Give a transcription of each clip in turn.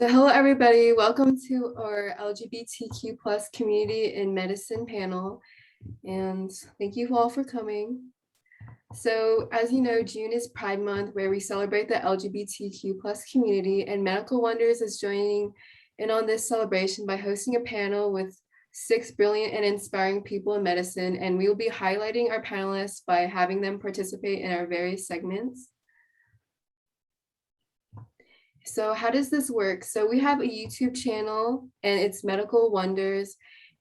So hello everybody, welcome to our LGBTQ plus community in medicine panel, and thank you all for coming. So as you know, June is Pride Month, where we celebrate the LGBTQ plus community, and Medical Wonders is joining in on this celebration by hosting a panel with 6 brilliant and inspiring people in medicine, and we will be highlighting our panelists by having them participate in our various segments. So how does this work? So we have a YouTube channel and it's Medical Wonders.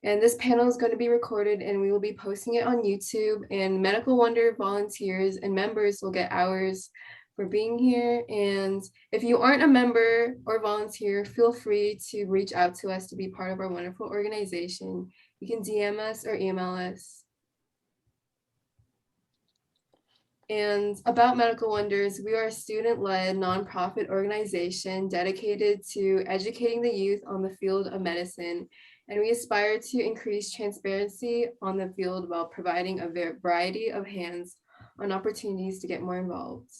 And this panel is going to be recorded and we will be posting it on YouTube, and Medical Wonder volunteers and members will get hours for being here. And if you aren't a member or volunteer, feel free to reach out to us to be part of our wonderful organization. You can DM us or email us. And about Medical Wonders, we are a student-led nonprofit organization dedicated to educating the youth on the field of medicine. And we aspire to increase transparency on the field while providing a variety of hands-on opportunities to get more involved.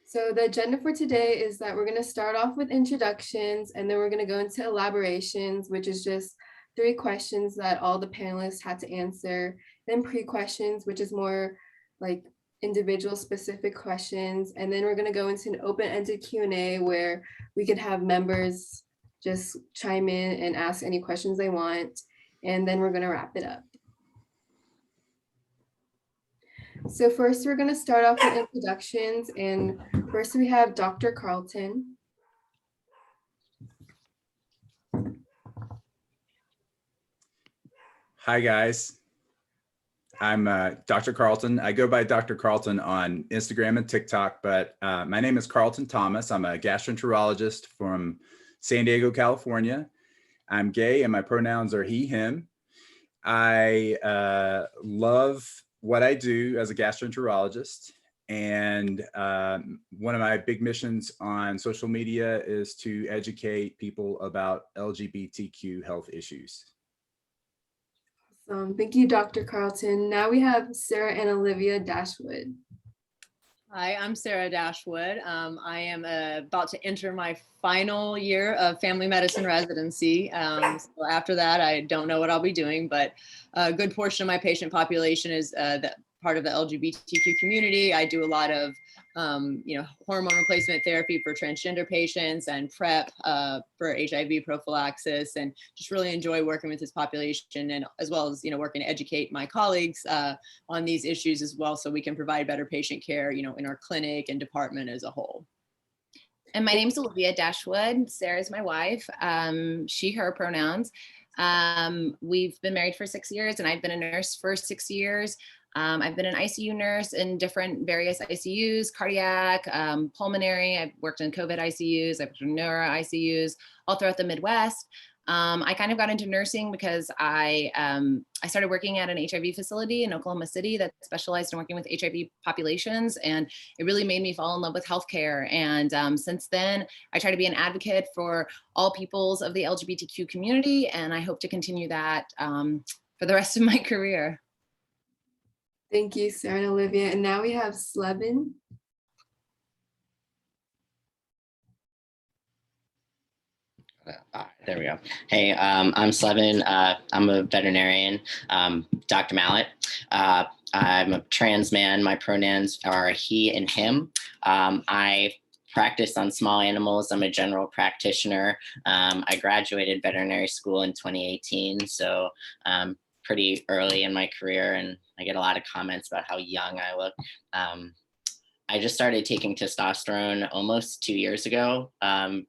So the agenda for today is that we're going to start off with introductions, and then we're going to go into elaborations, which is just 3 questions that all the panelists had to answer. Then pre-questions, which is more like individual specific questions. And then we're going to go into an open-ended Q&A where we could have members just chime in and ask any questions they want. And then we're going to wrap it up. So first, we're going to start off with introductions. And first we have Dr. Carlton. Hi, guys. I'm Dr. Carlton. I go by Dr. Carlton on Instagram and TikTok, but my name is Carlton Thomas. I'm a gastroenterologist from San Diego, California. I'm gay and my pronouns are he, him. I love what I do as a gastroenterologist. And one of my big missions on social media is to educate people about LGBTQ health issues. Thank you, Dr. Carlton. Now we have Sarah and Olivia Dashwood. Hi, I'm Sarah Dashwood. I am about to enter my final year of family medicine residency. So after that, I don't know what I'll be doing, but a good portion of my patient population is part of the LGBTQ community. I do a lot of hormone replacement therapy for transgender patients and PrEP for HIV prophylaxis, and just really enjoy working with this population, and as well as working to educate my colleagues on these issues as well, so we can provide better patient care in our clinic and department as a whole. And my name is Olivia Dashwood. Sarah's my wife. She, her pronouns. We've been married for 6 years, and I've been a nurse for 6 years. I've been an ICU nurse in different various ICUs, cardiac, pulmonary. I've worked in COVID ICUs, I've worked in neuro ICUs, all throughout the Midwest. I kind of got into nursing because I started working at an HIV facility in Oklahoma City that specialized in working with HIV populations, and it really made me fall in love with healthcare. And since then, I try to be an advocate for all peoples of the LGBTQ community, and I hope to continue that for the rest of my career. Thank you, Sarah and Olivia. And now we have Slevin. There we go. Hey, I'm Slevin. I'm a veterinarian, Dr. Mallet. I'm a trans man. My pronouns are he and him. I practice on small animals. I'm a general practitioner. I graduated veterinary school in 2018, so pretty early in my career, and I get a lot of comments about how young I look. I just started taking testosterone almost 2 years ago.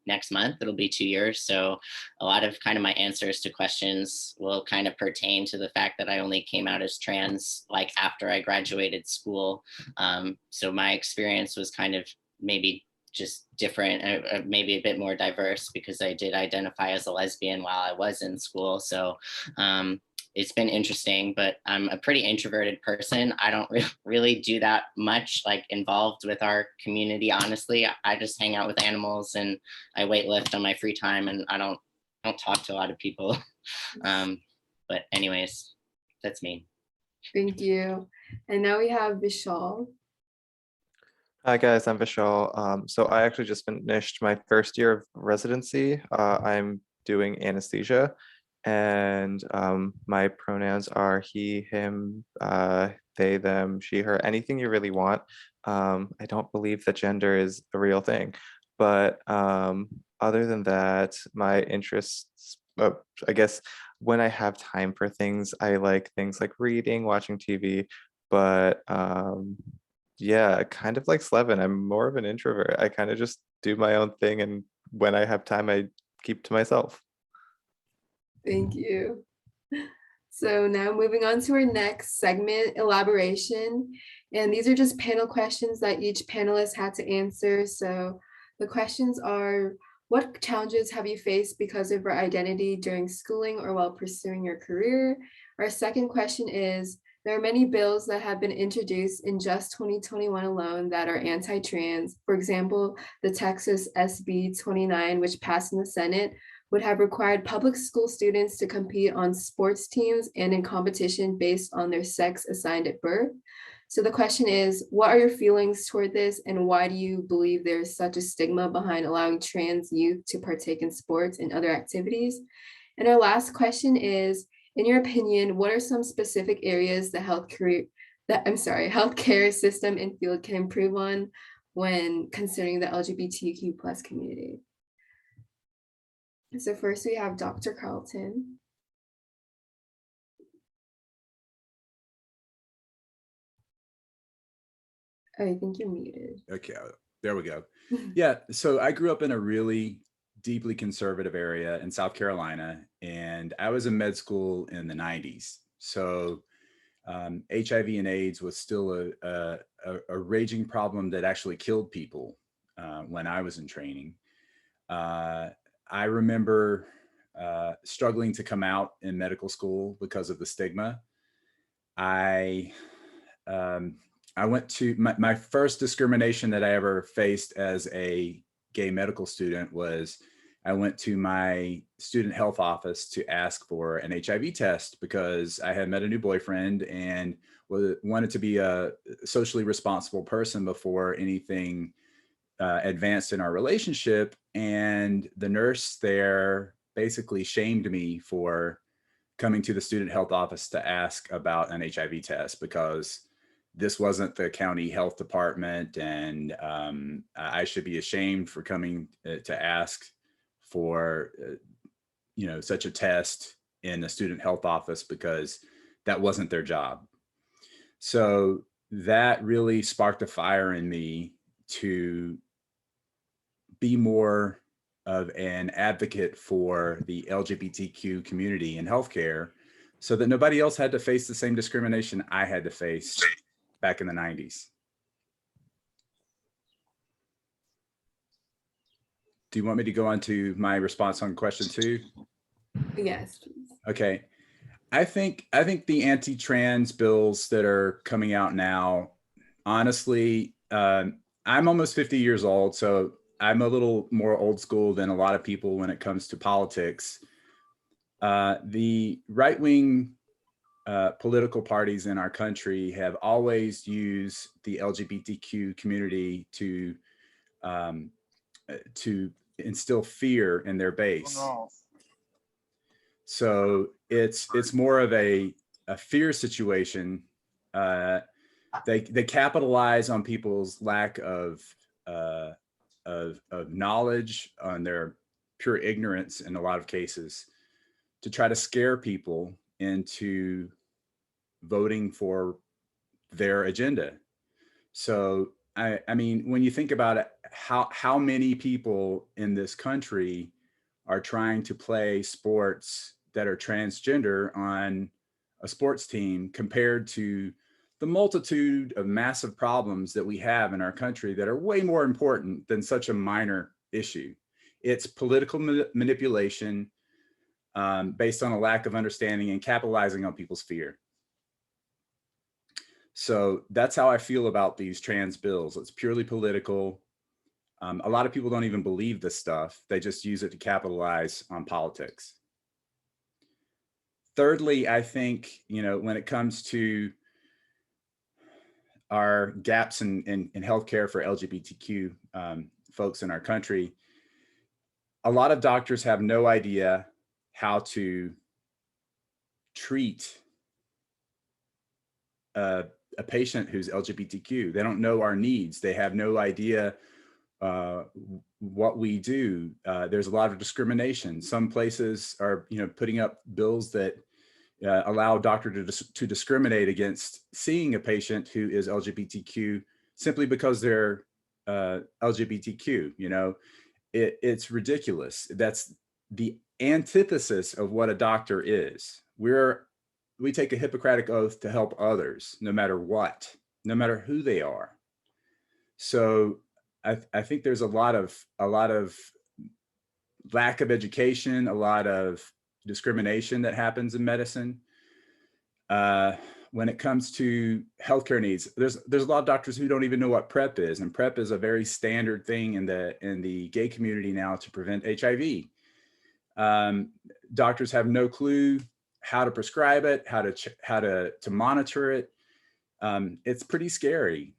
Next month, it'll be 2 years. So a lot of kind of my answers to questions will kind of pertain to the fact that I only came out as trans like after I graduated school. So my experience was kind of maybe just different, maybe a bit more diverse, because I did identify as a lesbian while I was in school. So it's been interesting, but I'm a pretty introverted person. I don't really do that much like involved with our community. Honestly, I just hang out with animals and I weightlift on my free time, and I don't talk to a lot of people. But anyways, that's me. Thank you. And now we have Vishal. Hi guys, I'm Vishal. So I actually just finished my first year of residency. I'm doing anesthesia, and my pronouns are he, him, they, them, she, her, anything you really want. I don't believe that gender is a real thing, but other than that, my interests, I guess when I have time for things, I like things like reading, watching TV, but yeah, kind of like Slevin. I'm more of an introvert. I kind of just do my own thing, and when I have time, I keep to myself. Thank you. So now moving on to our next segment, elaboration. And these are just panel questions that each panelist had to answer. So the questions are, what challenges have you faced because of your identity during schooling or while pursuing your career? Our second question is, there are many bills that have been introduced in just 2021 alone that are anti-trans. For example, the Texas SB 29, which passed in the Senate, would have required public school students to compete on sports teams and in competition based on their sex assigned at birth. So the question is, what are your feelings toward this, and why do you believe there's such a stigma behind allowing trans youth to partake in sports and other activities? And our last question is, in your opinion, what are some specific areas the healthcare system and field can improve on when considering the LGBTQ plus community? So first we have Dr. Carlton. Oh, I think you're muted. Okay, there we go. Yeah, so I grew up in a really deeply conservative area in South Carolina, and I was in med school in the 90s. So HIV and AIDS was still a raging problem that actually killed people when I was in training. I remember struggling to come out in medical school because of the stigma. I went to my first discrimination that I ever faced as a gay medical student was I went to my student health office to ask for an HIV test because I had met a new boyfriend and wanted to be a socially responsible person before anything advanced in our relationship. And the nurse there basically shamed me for coming to the student health office to ask about an HIV test because this wasn't the county health department, and I should be ashamed for coming to ask for such a test in a student health office because that wasn't their job. So that really sparked a fire in me to be more of an advocate for the LGBTQ community in healthcare so that nobody else had to face the same discrimination I had to face back in the 90s. Do you want me to go on to my response on question 2? Yes, please. Okay. I think the anti-trans bills that are coming out now, honestly, I'm almost 50 years old, so I'm a little more old school than a lot of people when it comes to politics. The right-wing political parties in our country have always used the LGBTQ community to instill fear in their base. Oh, no. So it's more of a fear situation. They capitalize on people's lack of knowledge, on their pure ignorance in a lot of cases, to try to scare people into voting for their agenda. So I mean, when you think about it, how many people in this country are trying to play sports that are transgender on a sports team compared to the multitude of massive problems that we have in our country that are way more important than such a minor issue. It's political manipulation based on a lack of understanding and capitalizing on people's fear. So that's how I feel about these trans bills. It's purely political. A lot of people don't even believe this stuff. They just use it to capitalize on politics. Thirdly, I think, when it comes to our gaps in healthcare for LGBTQ folks in our country, a lot of doctors have no idea how to treat a patient who's LGBTQ. They don't know our needs. They have no idea what we do. There's a lot of discrimination. Some places are, putting up bills that allow a doctor to discriminate against seeing a patient who is LGBTQ simply because they're LGBTQ. It's ridiculous. That's the antithesis of what a doctor is. We take a Hippocratic oath to help others, no matter what, no matter who they are. So I think there's a lot of lack of education, a lot of discrimination that happens in medicine. When it comes to healthcare needs, there's a lot of doctors who don't even know what PrEP is, and PrEP is a very standard thing in the gay community now to prevent HIV. Doctors have no clue how to prescribe it, how to monitor it. It's pretty scary.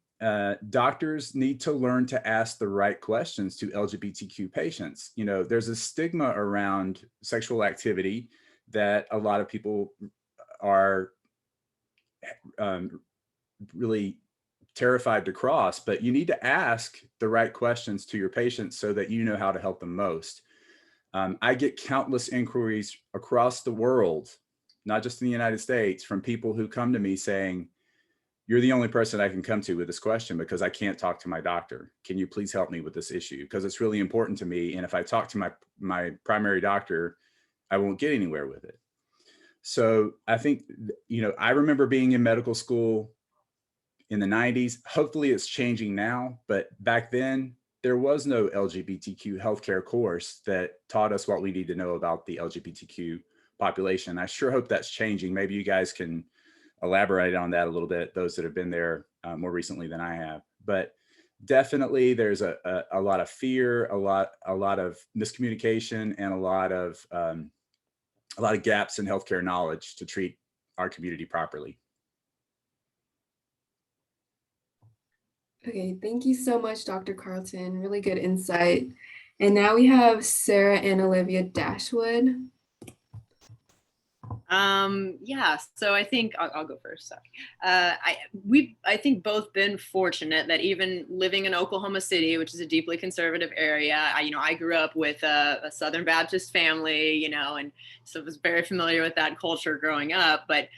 Doctors need to learn to ask the right questions to LGBTQ patients. There's a stigma around sexual activity that a lot of people are really terrified to cross, but you need to ask the right questions to your patients so that you know how to help them most. I get countless inquiries across the world, not just in the United States, from people who come to me saying, "You're the only person I can come to with this question because I can't talk to my doctor. Can you please help me with this issue? Because it's really important to me. And if I talk to my primary doctor, I won't get anywhere with it." So I think, I remember being in medical school in the 90s. Hopefully it's changing now, but back then there was no LGBTQ healthcare course that taught us what we need to know about the LGBTQ population. I sure hope that's changing. Maybe you guys can elaborate on that a little bit, those that have been there more recently than I have. But definitely there's a lot of fear, a lot of miscommunication, and a lot of gaps in healthcare knowledge to treat our community properly. Okay, thank you so much, Dr. Carlton. Really good insight. And now we have Sarah and Olivia Dashwood. Yeah, so I think I'll go first. Sorry. I think both been fortunate that even living in Oklahoma City, which is a deeply conservative area, I grew up with a Southern Baptist family, and so was very familiar with that culture growing up. But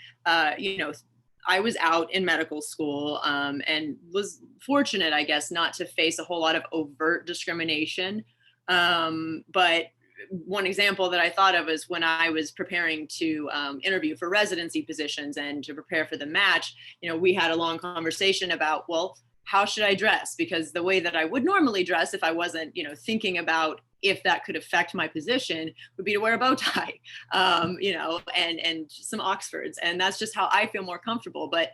I was out in medical school and was fortunate, I guess, not to face a whole lot of overt discrimination. But one example that I thought of is when I was preparing to interview for residency positions and to prepare for the match, we had a long conversation about, well, how should I dress? Because the way that I would normally dress if I wasn't, thinking about if that could affect my position would be to wear a bow tie, and some Oxfords. And that's just how I feel more comfortable. But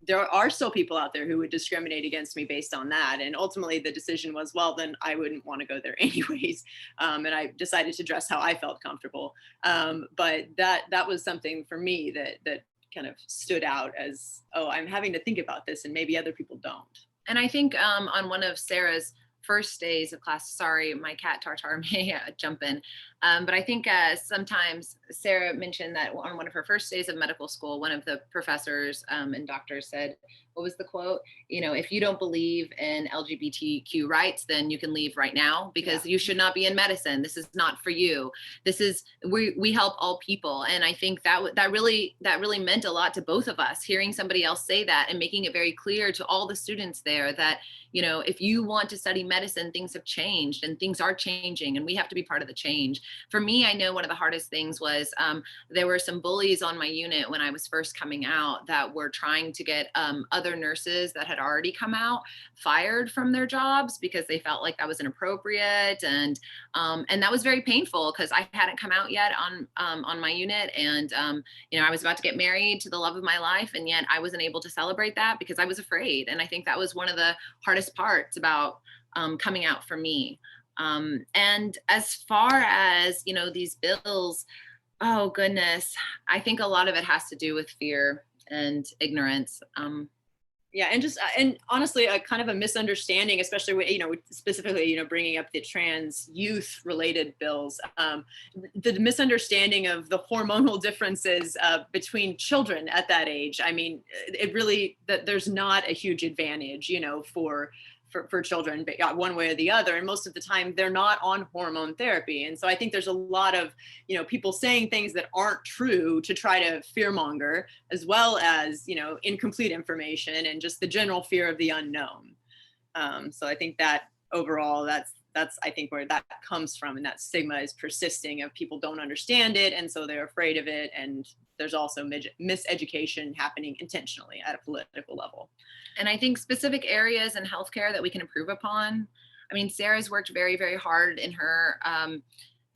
there are still people out there who would discriminate against me based on that. And ultimately the decision was, well, then I wouldn't want to go there anyways. And I decided to dress how I felt comfortable. But that was something for me that kind of stood out as, oh, I'm having to think about this and maybe other people don't. And I think on one of Sarah's first days of class, sorry, my cat Tartar may jump in. But I think sometimes Sarah mentioned that on one of her first days of medical school, one of the professors and doctors said, what was the quote? If you don't believe in LGBTQ rights, then you can leave right now because you should not be in medicine. This is not for you. This is, we help all people. And I think that really meant a lot to both of us, hearing somebody else say that and making it very clear to all the students there that, if you want to study medicine, things have changed and things are changing and we have to be part of the change. For me, I know one of the hardest things was there were some bullies on my unit when I was first coming out that were trying to get other nurses that had already come out fired from their jobs because they felt like that was inappropriate. And that was very painful because I hadn't come out yet on my unit. And, I was about to get married to the love of my life. And yet I wasn't able to celebrate that because I was afraid. And I think that was one of the hardest parts about coming out for me. And as far as, these bills, oh goodness, I think a lot of it has to do with fear and ignorance. Yeah, and just and honestly, a kind of a misunderstanding, especially with, specifically, bringing up the trans youth related bills, the misunderstanding of the hormonal differences between children at that age. I mean, it really that there's not a huge advantage, for children, but yeah, one way or the other. And most of the time, they're not on hormone therapy. And so I think there's a lot of, people saying things that aren't true to try to fearmonger, as well as, incomplete information and just the general fear of the unknown. So I think that overall, that's I think where that comes from, and that stigma is persisting of people don't understand it, and so they're afraid of it. And there's also miseducation happening intentionally at a political level. And I think specific areas in healthcare that we can improve upon. I mean, Sarah's worked very, very hard in her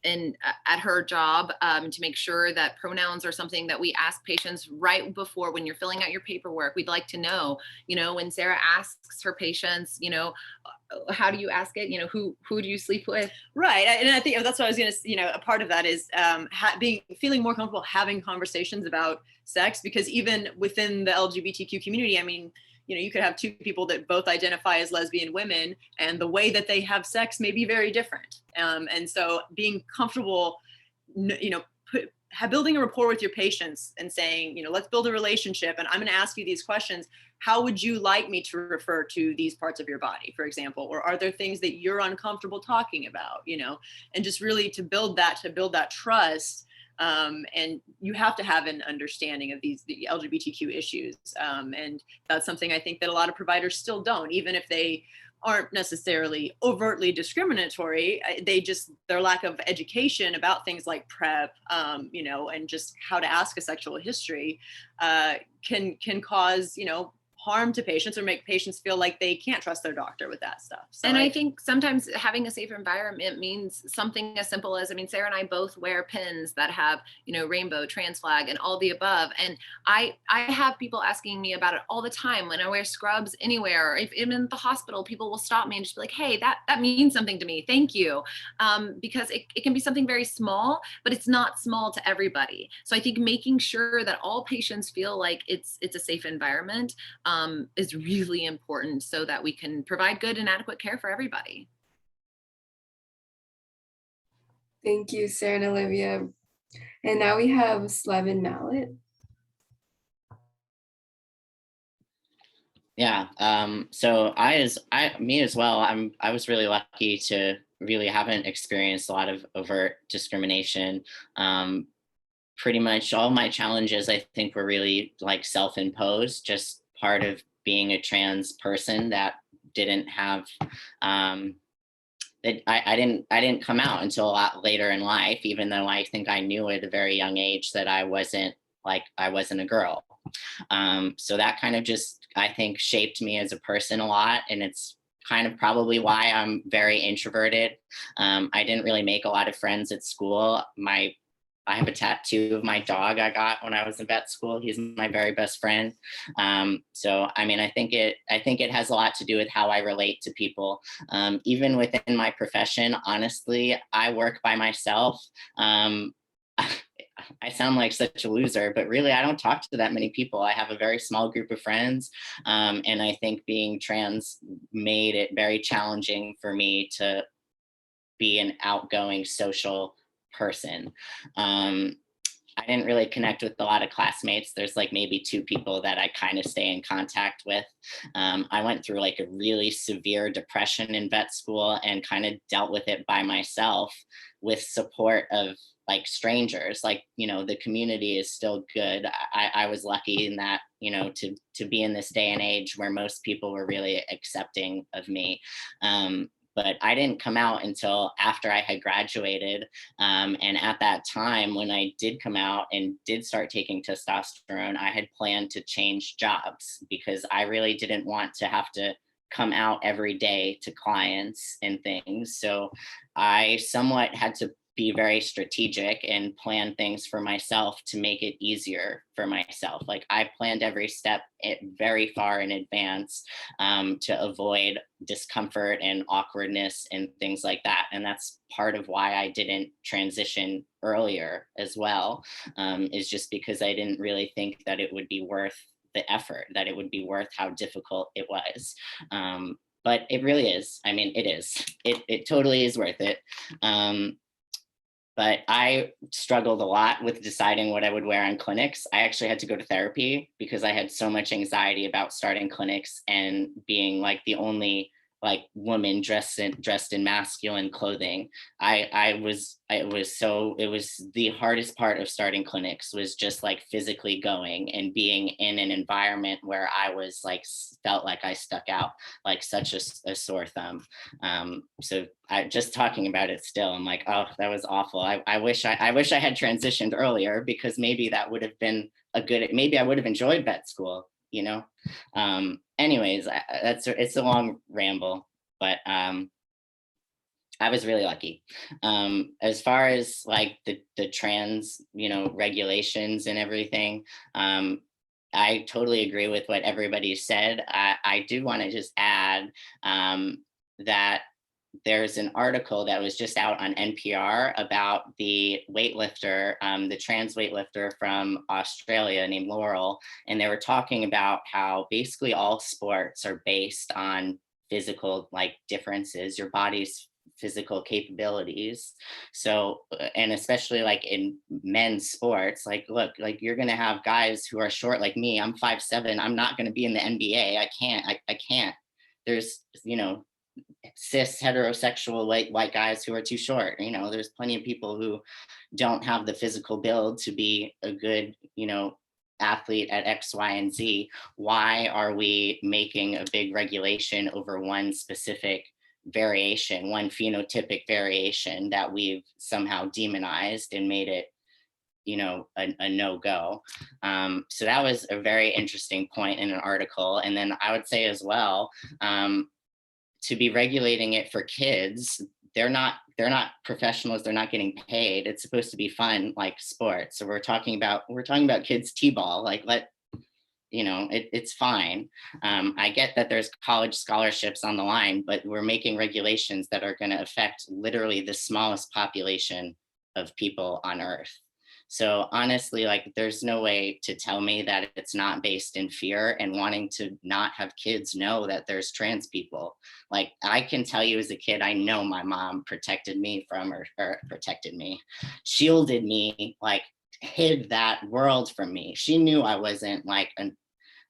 at her job to make sure that pronouns are something that we ask patients right before when you're filling out your paperwork. We'd like to know, when Sarah asks her patients, how do you ask it? Who do you sleep with? Right. And I think that's what I was going to, a part of that is feeling more comfortable having conversations about sex, because even within the LGBTQ community, I mean, you could have two people that both identify as lesbian women, and the way that they have sex may be very different. And so being comfortable, building a rapport with your patients and saying, let's build a relationship, and I'm going to ask you these questions. How would you like me to refer to these parts of your body, for example? Or are there things that you're uncomfortable talking about, and just really to build that trust. And you have to have an understanding of the LGBTQ issues. And that's something I think that a lot of providers still don't, even if they aren't necessarily overtly discriminatory. Their lack of education about things like PrEP, and just how to ask a sexual history can cause, harm to patients or make patients feel like they can't trust their doctor with that stuff. So and I think sometimes having a safer environment means something as simple as, Sarah and I both wear pins that have, rainbow, trans flag, and all the above. And I have people asking me about it all the time when I wear scrubs anywhere. Or if I'm in the hospital, people will stop me and just be like, hey, that means something to me. Thank you. Because it can be something very small, but it's not small to everybody. So I think making sure that all patients feel like it's a safe environment is really important so that we can provide good and adequate care for everybody. Thank you, Sarah and Olivia. And now we have Slevin Mallet. Yeah. So me as well. I was really lucky to really haven't experienced a lot of overt discrimination. Pretty much all my challenges, I think, were really like self-imposed, just part of being a trans person that didn't have that I didn't come out until a lot later in life, even though I think I knew at a very young age that I wasn't a girl. So that kind of just, I think, shaped me as a person a lot, and it's kind of probably why I'm very introverted. I didn't really make a lot of friends at school. I have a tattoo of my dog I got when I was in vet school. He's my very best friend. So, I mean, I think it has a lot to do with how I relate to people. Even within my profession, honestly, I work by myself. I sound like such a loser, but really I don't talk to that many people. I have a very small group of friends. And I think being trans made it very challenging for me to be an outgoing social person. I didn't really connect with a lot of classmates. There's like maybe two people that I kind of stay in contact with. I went through like a really severe depression in vet school and kind of dealt with it by myself with support of like strangers. Like, the community is still good. I was lucky in that, to be in this day and age where most people were really accepting of me. But I didn't come out until after I had graduated. And at that time, when I did come out and did start taking testosterone, I had planned to change jobs because I really didn't want to have to come out every day to clients and things. So I somewhat had to be very strategic and plan things for myself to make it easier for myself. Like I planned every step very far in advance to avoid discomfort and awkwardness and things like that. And that's part of why I didn't transition earlier as well, is just because I didn't really think that it would be worth the effort, that it would be worth how difficult it was. But it really is. I mean, it is. It totally is worth it. But I struggled a lot with deciding what I would wear on clinics. I actually had to go to therapy because I had so much anxiety about starting clinics and being like the only like woman dressed in masculine clothing. It was the hardest part of starting clinics, was just like physically going and being in an environment where I was like, felt like I stuck out like such a sore thumb. So I just talking about it still, I'm like, oh, that was awful. I wish I had transitioned earlier, because maybe that would have been maybe I would have enjoyed vet school, you know? Anyways, it's a long ramble, but I was really lucky. As far as like the trans, regulations and everything, I totally agree with what everybody said. I do want to just add that there's an article that was just out on NPR about the weightlifter, the trans weightlifter from Australia named Laurel. And they were talking about how basically all sports are based on physical like differences, your body's physical capabilities. So, and especially like in men's sports, like, look, like you're going to have guys who are short like me. I'm 5'7". I'm not going to be in the NBA. I can't. There's, cis heterosexual white guys who are too short. There's plenty of people who don't have the physical build to be a good, athlete at X, Y, and Z. Why are we making a big regulation over one specific variation, one phenotypic variation that we've somehow demonized and made it, a no-go? So that was a very interesting point in an article. And then I would say as well, to be regulating it for kids, they're not professionals, they're not getting paid. It's supposed to be fun, like sports. So we're talking about kids t-ball, like it's fine. I get that there's college scholarships on the line, but we're making regulations that are going to affect literally the smallest population of people on earth. So honestly, like there's no way to tell me that it's not based in fear and wanting to not have kids know that there's trans people. Like I can tell you as a kid, I know my mom protected me from, or protected me, shielded me, like hid that world from me. She knew I wasn't like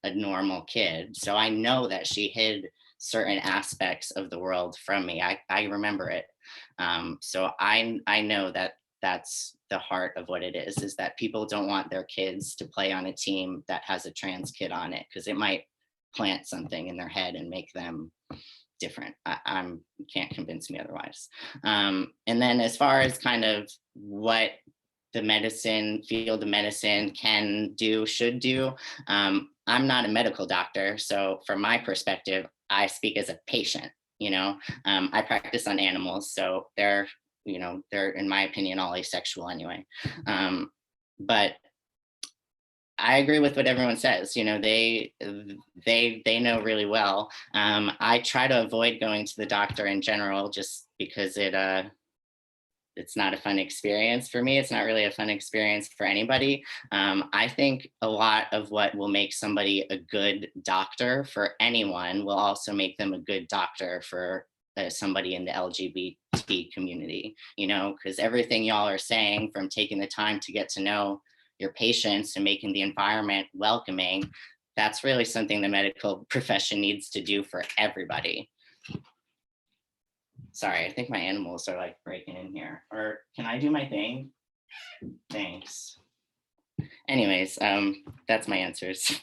a normal kid. So I know that she hid certain aspects of the world from me. I remember it. So I know that that's the heart of what it is that people don't want their kids to play on a team that has a trans kid on it, because it might plant something in their head and make them different. I can't convince me otherwise. And then as far as kind of what the field of medicine can do, should do, I'm not a medical doctor. So from my perspective, I speak as a patient. I practice on animals, so they're in my opinion all asexual anyway. But I agree with what everyone says. They know really well. I try to avoid going to the doctor in general, just because it's not a fun experience for me. It's not really a fun experience for anybody. I think a lot of what will make somebody a good doctor for anyone will also make them a good doctor for somebody in the LGBT community, because everything y'all are saying, from taking the time to get to know your patients and making the environment welcoming, that's really something the medical profession needs to do for everybody. Sorry, I think my animals are like breaking in here. Or can I do my thing? Thanks. Anyways, that's my answers.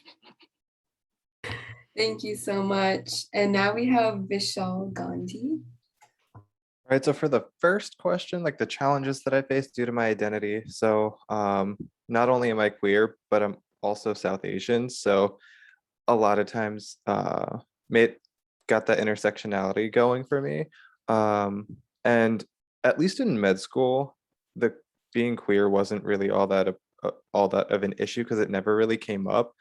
Thank you so much. And now we have Vishal Gandhi. All right, so for the first question, like the challenges that I face due to my identity. So not only am I queer, but I'm also South Asian. So a lot of times got that intersectionality going for me. And at least in med school, the being queer wasn't really all that of an issue, because it never really came up.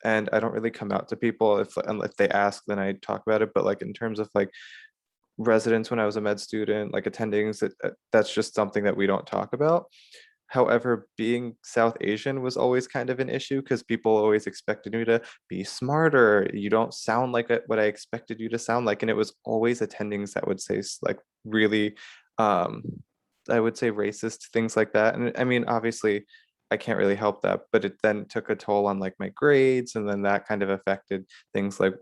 And I don't really come out to people. If they ask, then I talk about it. But like in terms of like residents, when I was a med student, like attendings, that's just something that we don't talk about. However, being South Asian was always kind of an issue because people always expected me to be smarter. You don't sound like what I expected you to sound like. And it was always attendings that would say like really, um, I would say racist things like that. And I mean, obviously, I can't really help that, but it then took a toll on like my grades. And then that kind of affected things like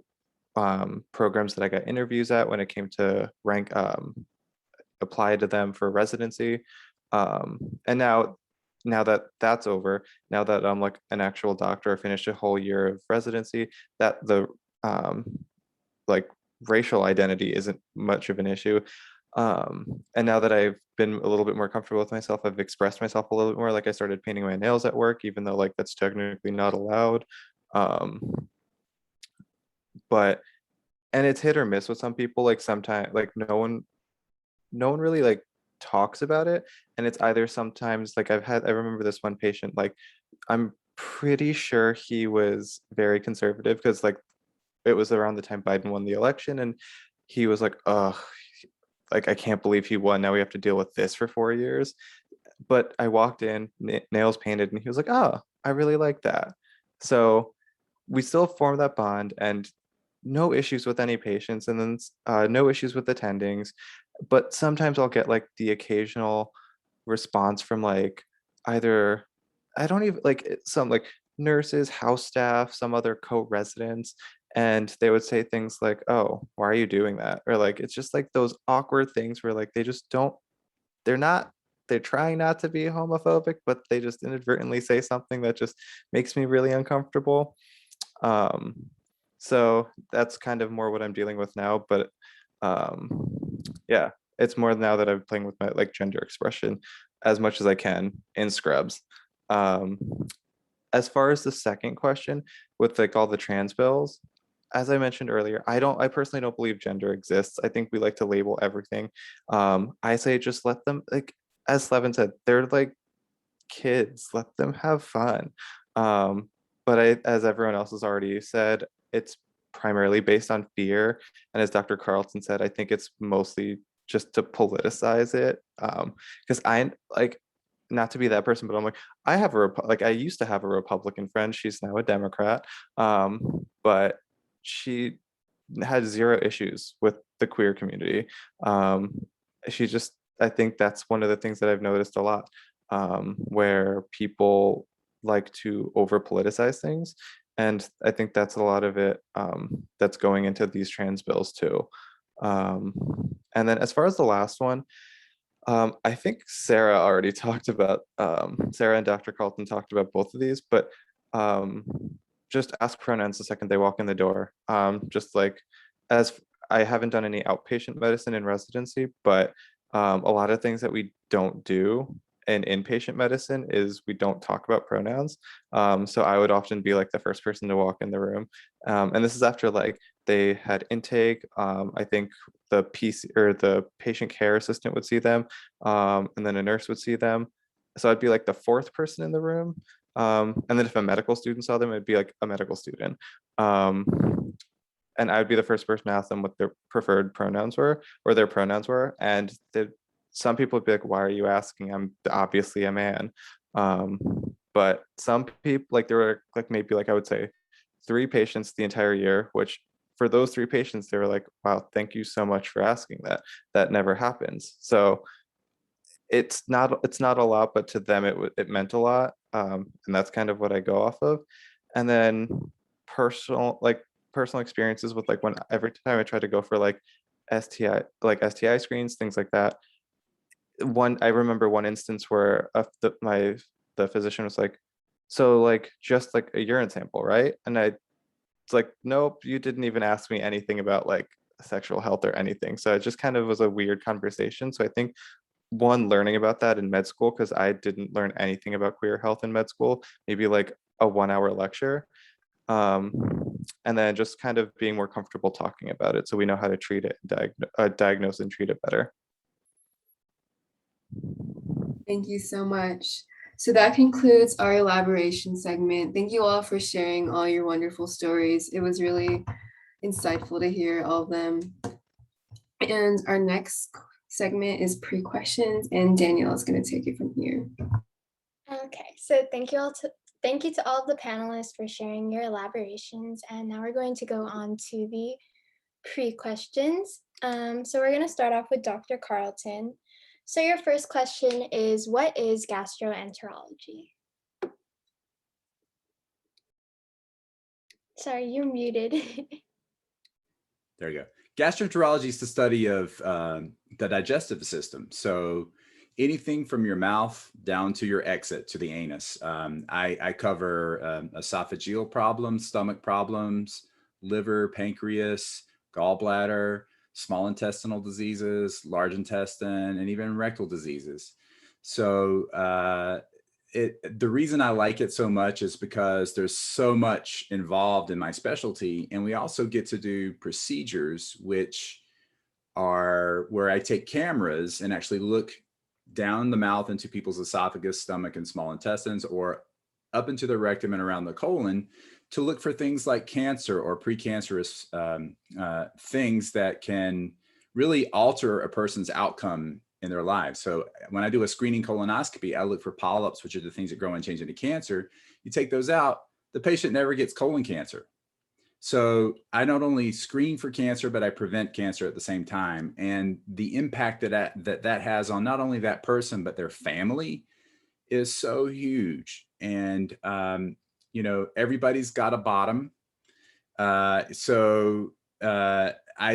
programs that I got interviews at when it came to rank apply to them for residency. And now that that's over, now that I'm like an actual doctor, I finished a whole year of residency, that the um, like racial identity isn't much of an issue. And now that I've been a little bit more comfortable with myself, I've expressed myself a little bit more. Like I started painting my nails at work, even though like that's technically not allowed. Um, but and it's hit or miss with some people. Like sometimes like no one really like talks about it, and it's either sometimes like I remember this one patient, like I'm pretty sure he was very conservative because like it was around the time Biden won the election, and he was like, oh, like I can't believe he won, now we have to deal with this for 4 years. But I walked in, nails painted, and he was like, oh, I really like that. So we still form that bond, and no issues with any patients, and then no issues with attendings. But sometimes I'll get like the occasional response from like either I don't even like some like nurses, house staff, some other co-residents, and they would say things like, oh, why are you doing that? Or like it's just like those awkward things where like they just don't, they're not, they're trying not to be homophobic, but they just inadvertently say something that just makes me really uncomfortable. um so that's kind of more what I'm dealing with now. But um yeah, it's more now that I'm playing with my like gender expression as much as I can in scrubs. um as far as the second question with like all the trans bills, as I mentioned earlier, I personally don't believe gender exists. I think we like to label everything. I say just let them, like as Slevin said, they're like kids, let them have fun. um but as everyone else has already said, it's primarily based on fear, and as Dr. Carlton said, I think it's mostly just to politicize it. Because I like, not to be that person, but I'm like, I have like I used to have a Republican friend, she's now a Democrat. But she had zero issues with the queer community. um she just, I think that's one of the things that I've noticed a lot, where people like to over politicize things. And I think that's a lot of it, that's going into these trans bills too. Um, and then as far as the last one, I think Sarah already talked about, Sarah and Dr. Carlton talked about both of these, but um, just ask pronouns the second they walk in the door. Just like, as I haven't done any outpatient medicine in residency, but a lot of things that we don't do in inpatient medicine is we don't talk about pronouns. So I would often be like the first person to walk in the room. And this is after like they had intake. I think the PC or the patient care assistant would see them, and then a nurse would see them. So I'd be like the fourth person in the room. And then if a medical student saw them, it'd be like a medical student. Um, and I would be the first person to ask them what their preferred pronouns were, or their pronouns were. And some people would be like, why are you asking? I'm obviously a man. Um, but some people, like there were like maybe like I would say 3 patients the entire year, which for those 3 patients, they were like, wow, thank you so much for asking that. That never happens. So it's not a lot, but to them it meant a lot. And that's kind of what I go off of. And then personal experiences with like when every time I try to go for like STI screens, things like that. I remember one instance where the physician was like, so like just like a urine sample, right? And it's like, nope, you didn't even ask me anything about like sexual health or anything. So it just kind of was a weird conversation. So I think one, learning about that in med school, because I didn't learn anything about queer health in med school, maybe like a 1 hour lecture. um, and then just kind of being more comfortable talking about it so we know how to treat it, diagnose and treat it better. Thank you so much. So that concludes our elaboration segment. Thank you all for sharing all your wonderful stories. It was really insightful to hear all of them. And our next segment is pre-questions, and Danielle is going to take it from here. Okay, so thank you to all of the panelists for sharing your elaborations. And now we're going to go on to the pre-questions. So we're going to start off with Dr. Carlton. So your first question is, what is gastroenterology? Sorry, you're muted. There you go. Gastroenterology is the study of the digestive system. So anything from your mouth down to your exit to the anus. I cover esophageal problems, stomach problems, liver, pancreas, gallbladder, small intestinal diseases, large intestine, and even rectal diseases. So the reason I like it so much is because there's so much involved in my specialty, and we also get to do procedures which are where I take cameras and actually look down the mouth into people's esophagus, stomach, and small intestines, or up into the rectum and around the colon to look for things like cancer or precancerous things that can really alter a person's outcome in their lives. So when I do a screening colonoscopy, I look for polyps, which are the things that grow and change into cancer. You take those out, the patient never gets colon cancer. So I not only screen for cancer, but I prevent cancer at the same time. And the impact that has on not only that person, but their family is so huge. And, everybody's got a bottom. I'd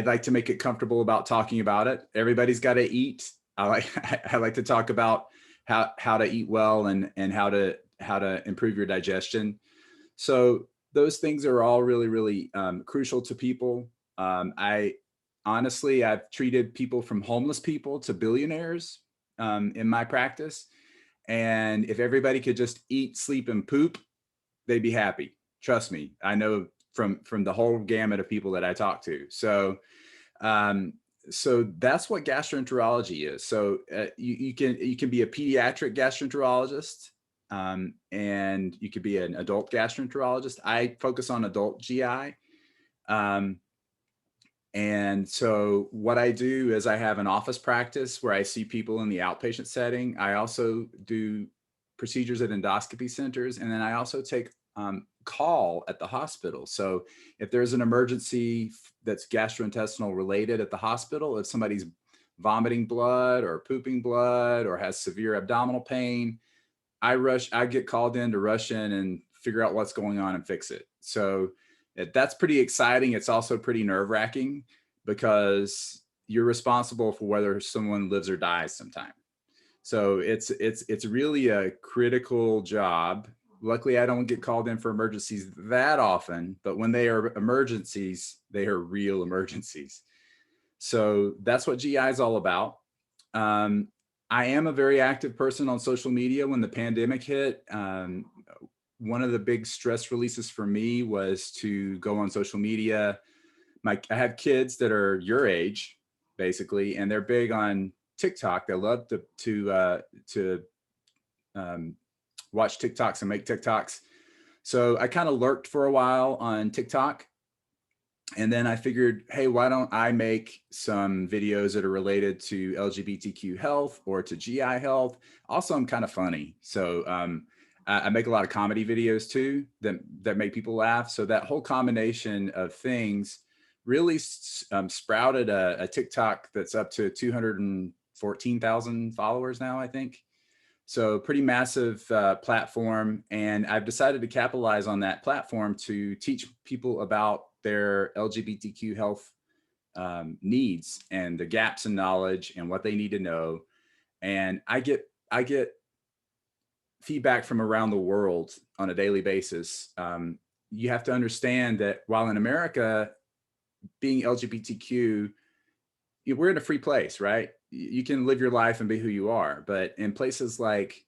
like to make it comfortable about talking about it. Everybody's got to eat. I like to talk about how to eat well and how to improve your digestion. So those things are all really, really crucial to people. I've treated people from homeless people to billionaires in my practice. And if everybody could just eat, sleep, and poop, they'd be happy. Trust me, I know from the whole gamut of people that I talk to. So that's what gastroenterology is. So you can be a pediatric gastroenterologist, and you could be an adult gastroenterologist. I focus on adult GI. And so what I do is I have an office practice where I see people in the outpatient setting. I also do procedures at endoscopy centers, and then I also take call at the hospital. So if there's an emergency that's gastrointestinal related at the hospital, if somebody's vomiting blood or pooping blood or has severe abdominal pain, I get called in to rush in and figure out what's going on and fix it. So that's pretty exciting. It's also pretty nerve-wracking because you're responsible for whether someone lives or dies sometime. So it's really a critical job. Luckily, I don't get called in for emergencies that often, but when they are emergencies, they are real emergencies. So that's what GI is all about. I am a very active person on social media. When the pandemic hit, one of the big stress releases for me was to go on social media. I have kids that are your age, basically, and they're big on TikTok. They love to watch TikToks and make TikToks. So I kind of lurked for a while on TikTok. And then I figured, hey, why don't I make some videos that are related to LGBTQ health or to GI health? Also, I'm kind of funny. So I make a lot of comedy videos too that make people laugh. So that whole combination of things really sprouted a TikTok that's up to 214,000 followers now, I think. So pretty massive platform. And I've decided to capitalize on that platform to teach people about their LGBTQ health needs and the gaps in knowledge and what they need to know. And I get feedback from around the world on a daily basis. You have to understand that while in America, being LGBTQ, we're in a free place, right? You can live your life and be who you are. But in places like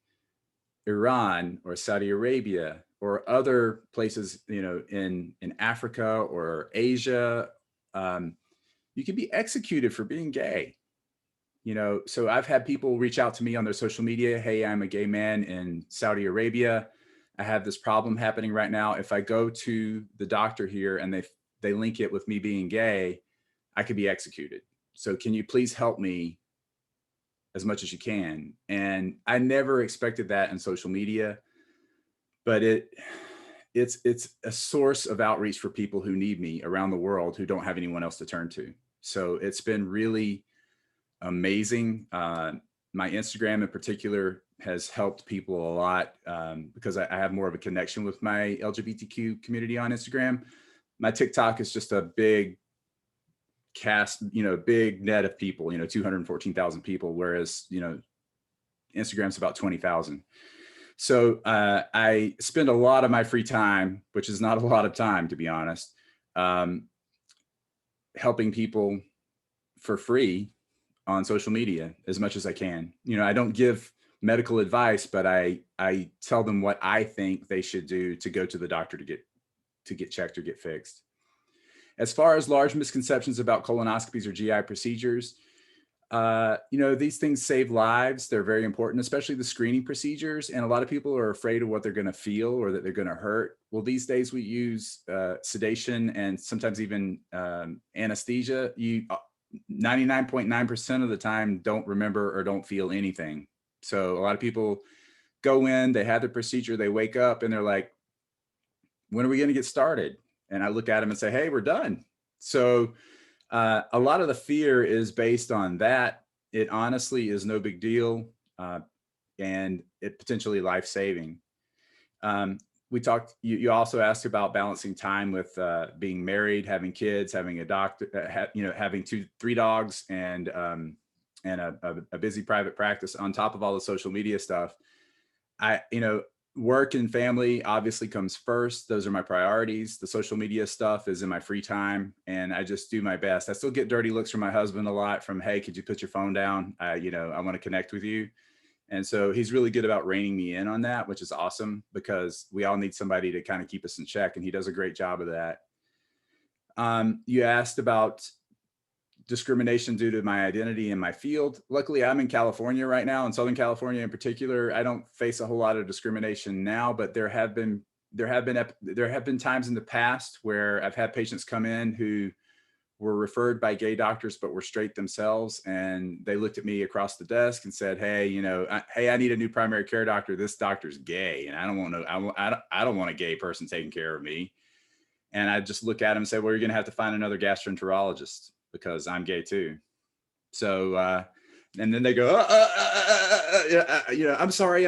Iran or Saudi Arabia or other places, in Africa or Asia, you can be executed for being gay. So I've had people reach out to me on their social media. Hey, I'm a gay man in Saudi Arabia. I have this problem happening right now. If I go to the doctor here and they link it with me being gay, I could be executed. So can you please help me as much as you can. And I never expected that in social media, but it's a source of outreach for people who need me around the world who don't have anyone else to turn to. So it's been really amazing. My Instagram in particular has helped people a lot because I have more of a connection with my LGBTQ community on Instagram. My TikTok is just a big cast, big net of people, 214,000 people, whereas, Instagram's about 20,000. So I spend a lot of my free time, which is not a lot of time, to be honest, helping people for free on social media as much as I can. I don't give medical advice, but I tell them what I think they should do to go to the doctor to get checked or get fixed. As far as large misconceptions about colonoscopies or GI procedures, these things save lives. They're very important, especially the screening procedures. And a lot of people are afraid of what they're going to feel or that they're going to hurt. Well, these days we use sedation and sometimes even anesthesia. 99.9% of the time don't remember or don't feel anything. So a lot of people go in, they have the procedure, they wake up and they're like, when are we going to get started? And I look at them and say, hey, we're done. So a lot of the fear is based on that. It honestly is no big deal, and it potentially life-saving. We talked, you also asked about balancing time with being married, having kids, having a doctor, having 2-3 dogs and a busy private practice on top of all the social media stuff. Work and family obviously comes first. Those are my priorities. The social media stuff is in my free time, and I just do my best. I still get dirty looks from my husband a lot from, hey, could you put your phone down? I want to connect with you. And so he's really good about reining me in on that, which is awesome because we all need somebody to kind of keep us in check, and he does a great job of that. You asked about discrimination due to my identity in my field. Luckily, I'm in California right now, in Southern California in particular. I don't face a whole lot of discrimination now, but there have been times in the past where I've had patients come in who were referred by gay doctors but were straight themselves, and they looked at me across the desk and said, hey, I need a new primary care doctor. This doctor's gay, and I don't want a gay person taking care of me. And I just look at him and say, well, you're going to have to find another gastroenterologist because I'm gay too. So, and then they go, I'm sorry.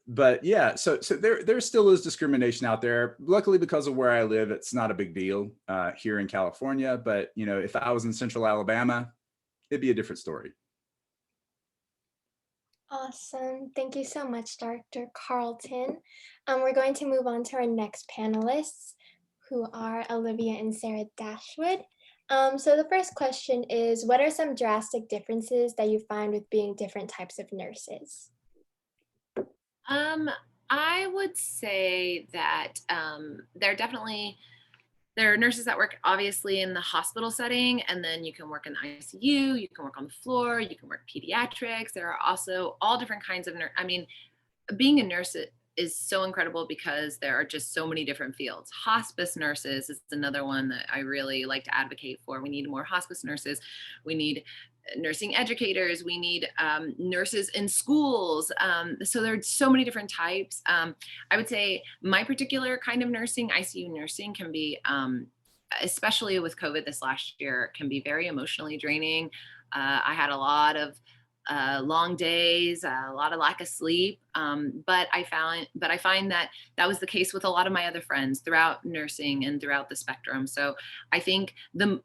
But yeah, so there still is discrimination out there. Luckily, because of where I live, it's not a big deal here in California. But, if I was in Central Alabama, it'd be a different story. Awesome. Thank you so much, Dr. Carlton. We're going to move on to our next panelists, who are Olivia and Sarah Dashwood. So the first question is, what are some drastic differences that you find with being different types of nurses? I would say that there are nurses that work obviously in the hospital setting, and then you can work in the ICU, you can work on the floor, you can work pediatrics. There are also all different kinds of being a nurse is so incredible because there are just so many different fields. Hospice nurses is another one that I really like to advocate for. We need more hospice nurses. We need nursing educators. We need nurses in schools. So there are so many different types. I would say my particular kind of nursing, ICU nursing, can be, especially with COVID this last year, can be very emotionally draining. I had a lot of long days, a lot of lack of sleep. But I find that was the case with a lot of my other friends throughout nursing and throughout the spectrum. So I think the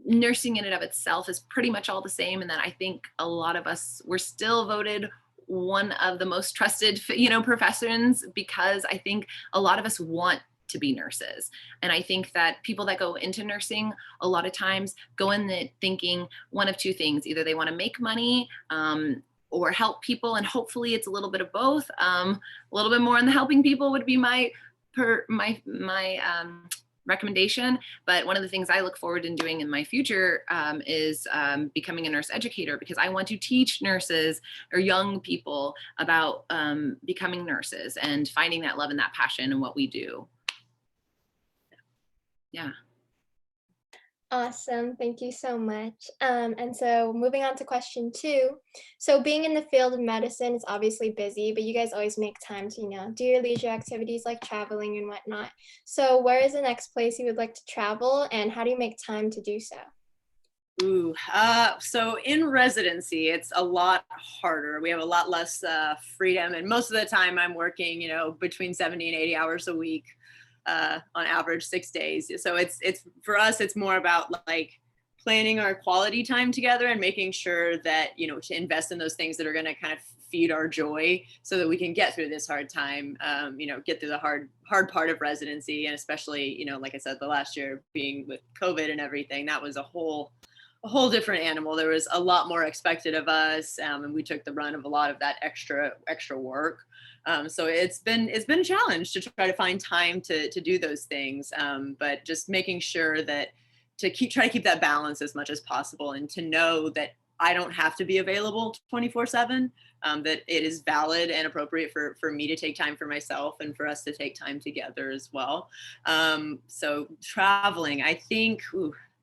nursing in and of itself is pretty much all the same. And then I think a lot of us were still voted one of the most trusted, professions, because I think a lot of us want to be nurses. And I think that people that go into nursing a lot of times go in thinking one of two things. Either they want to make money or help people. And hopefully it's a little bit of both. A little bit more on the helping people would be my recommendation. But one of the things I look forward in doing in my future is becoming a nurse educator, because I want to teach nurses or young people about becoming nurses and finding that love and that passion in what we do. Yeah. Awesome. Thank you so much. And so moving on to question 2. So being in the field of medicine is obviously busy, but you guys always make time to, do your leisure activities like traveling and whatnot. So where is the next place you would like to travel, and how do you make time to do so? Ooh, so in residency, it's a lot harder. We have a lot less freedom, and most of the time I'm working, between 70 and 80 hours a week, on average 6 days. So it's for us, it's more about like planning our quality time together and making sure that, to invest in those things that are going to kind of feed our joy so that we can get through this hard time, get through the hard part of residency. And especially, like I said, the last year being with COVID and everything, that was a whole different animal. There was a lot more expected of us, and we took the brunt of a lot of that extra work. So it's been a challenge to try to find time to do those things, but just making sure that try to keep that balance as much as possible, and to know that I don't have to be available 24/7, that it is valid and appropriate for me to take time for myself and for us to take time together as well. So traveling, I think,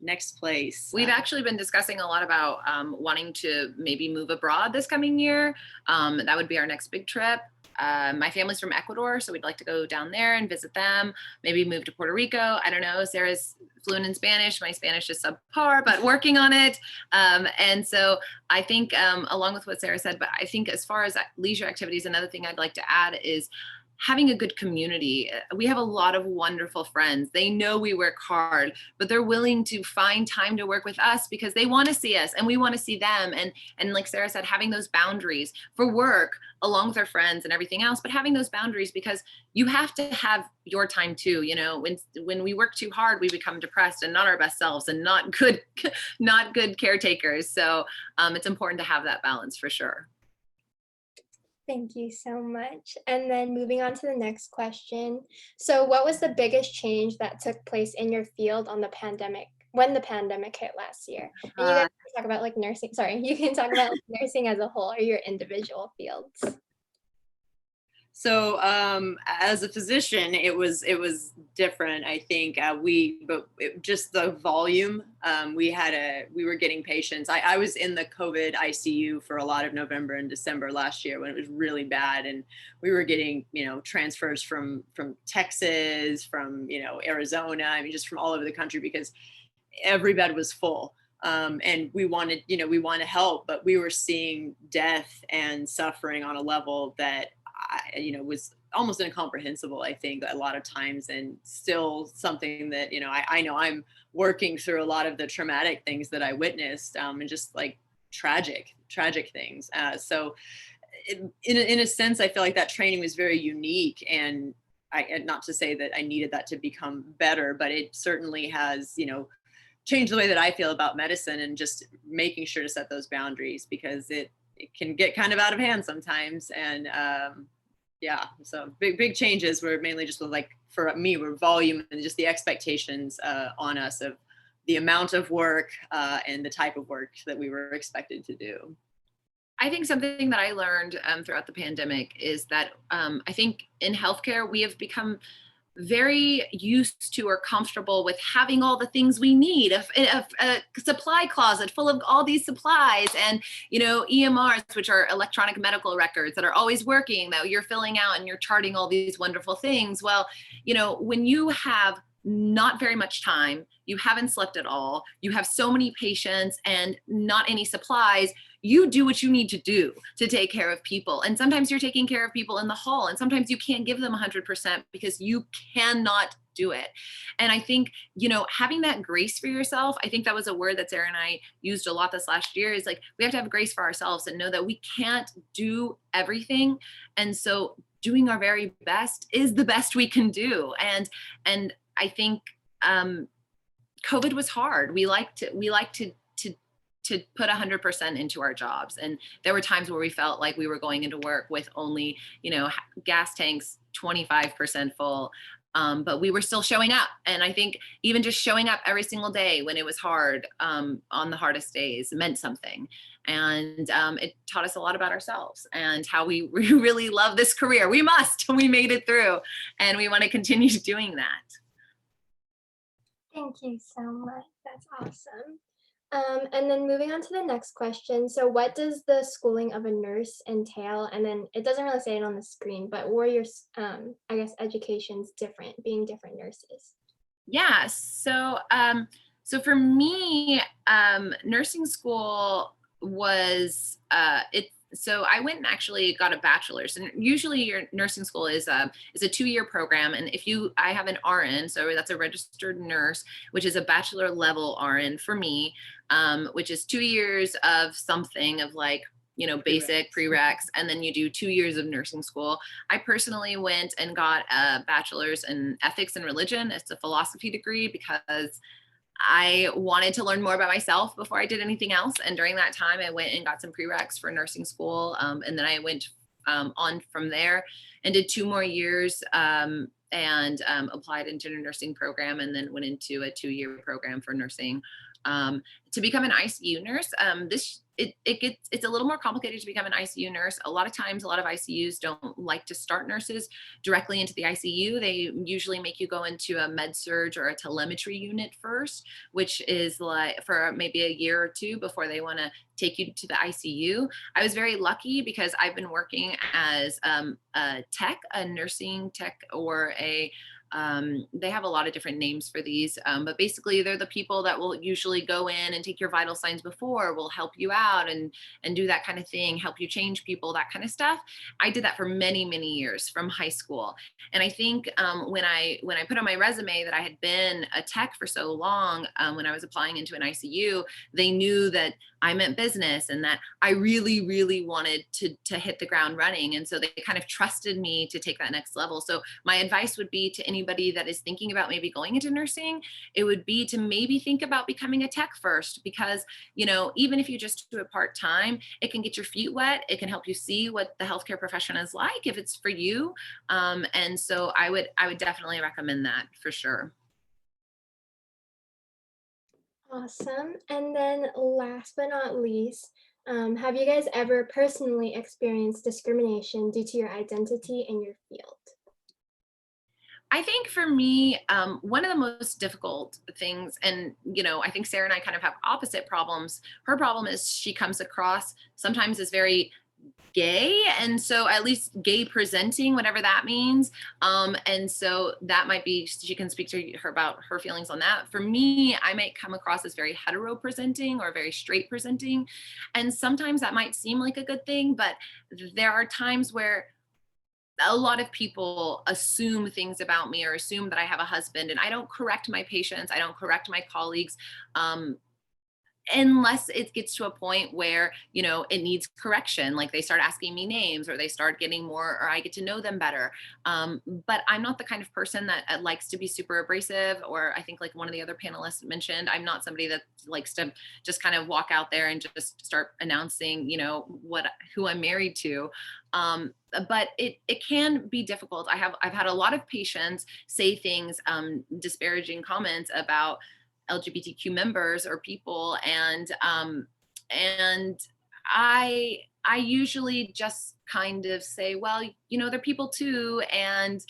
next place. We've actually been discussing a lot about wanting to maybe move abroad this coming year. That would be our next big trip. My family's from Ecuador, so we'd like to go down there and visit them, maybe move to Puerto Rico. I don't know, Sarah's fluent in Spanish. My Spanish is subpar, but working on it. And so I think along with what Sarah said, but I think as far as leisure activities, another thing I'd like to add is having a good community. We have a lot of wonderful friends. They know we work hard, but they're willing to find time to work with us because they want to see us and we want to see them. And like Sarah said, having those boundaries for work along with our friends and everything else, but having those boundaries because you have to have your time too. When we work too hard, we become depressed and not our best selves and not good caretakers. So it's important to have that balance for sure. Thank you so much. And then moving on to the next question. So what was the biggest change that took place in your field when the pandemic hit last year? And you guys can talk about like nursing. Sorry, you can talk about like nursing as a whole or your individual fields. So as a physician, it was different. I think just the volume. We were getting patients. I was in the COVID ICU for a lot of November and December last year when it was really bad, and we were getting transfers from Texas, from Arizona. I mean, just from all over the country because every bed was full. And we wanted to help, but we were seeing death and suffering on a level that was almost incomprehensible, I think, a lot of times, and still something that, I know I'm working through a lot of the traumatic things that I witnessed, and just like tragic things. So in a sense, I feel like that training was very unique, and not to say that I needed that to become better, but it certainly has, changed the way that I feel about medicine, and just making sure to set those boundaries because it can get kind of out of hand sometimes. And so big changes were mainly just like, for me, were volume and just the expectations on us of the amount of work and the type of work that we were expected to do. I think something that I learned throughout the pandemic is that I think in healthcare, we have become very used to or comfortable with having all the things we need, a supply closet full of all these supplies, and EMRs, which are electronic medical records that are always working, that you're filling out and you're charting all these wonderful things. Well, when you have not very much time, you haven't slept at all, you have so many patients and not any supplies, you do what you need to do to take care of people. And sometimes you're taking care of people in the hall, and sometimes you can't give them 100% because you cannot do it. And I think, having that grace for yourself, I think that was a word that Sarah and I used a lot this last year, is like, we have to have grace for ourselves and know that we can't do everything. And so doing our very best is the best we can do. And I think COVID was hard. We like to put 100% into our jobs. And there were times where we felt like we were going into work with only, gas tanks 25% full. But we were still showing up. And I think even just showing up every single day when it was hard, on the hardest days, meant something. And it taught us a lot about ourselves and how we really love this career. We made it through, and we want to continue doing that. Thank you so much. That's awesome. And then moving on to the next question. So what does the schooling of a nurse entail? And then it doesn't really say it on the screen, but were your, I guess, educations different, being different nurses? Yeah, so for me, nursing school was so I went and actually got a bachelor's, and usually your nursing school is a 2-year program. And I have an RN, so that's a registered nurse, which is a bachelor level RN for me, which is 2 years of something of like, basic prereqs, and then you do 2 years of nursing school. I personally went and got a bachelor's in ethics and religion. It's a philosophy degree because I wanted to learn more about myself before I did anything else. And during that time, I went and got some prereqs for nursing school. And then I went on from there and did 2 more years and applied into a nursing program, and then went into a 2-year program for nursing to become an ICU nurse. It's a little more complicated to become an ICU nurse. A lot of times, a lot of ICUs don't like to start nurses directly into the ICU. They usually make you go into a med surge or a telemetry unit first, which is like for maybe a year or 2 before they want to take you to the ICU. I was very lucky because I've been working as a tech, a nursing tech, or they have a lot of different names for these, but basically they're the people that will usually go in and take your vital signs before, will help you out and do that kind of thing, help you change people, that kind of stuff. I did that for many, many years from high school. And I think when I put on my resume that I had been a tech for so long, when I was applying into an ICU, they knew that I meant business and that I really, really wanted to hit the ground running. And so they kind of trusted me to take that next level. So my advice would be to anybody that is thinking about maybe going into nursing, it would be to maybe think about becoming a tech first, because, even if you just do it part-time, it can get your feet wet. It can help you see what the healthcare profession is like if it's for you. And so I would definitely recommend that for sure. Awesome. And then last but not least, have you guys ever personally experienced discrimination due to your identity in your field? I think for me, one of the most difficult things, and I think Sarah and I kind of have opposite problems. Her problem is she comes across sometimes as very gay, and so at least gay presenting, whatever that means. And so that might be, she can speak to her about her feelings on that. For me, I might come across as very hetero presenting or very straight presenting. And sometimes that might seem like a good thing, but there are times where a lot of people assume things about me or assume that I have a husband, and I don't correct my patients. I don't correct my colleagues. Unless it gets to a point where, it needs correction, like they start asking me names or they start getting more, or I get to know them better. But I'm not the kind of person that likes to be super abrasive, or I think like one of the other panelists mentioned, I'm not somebody that likes to just kind of walk out there and just start announcing, who I'm married to. But it can be difficult. I've had a lot of patients say things, disparaging comments about LGBTQ members or people, and I usually just kind of say, well, they're people too, and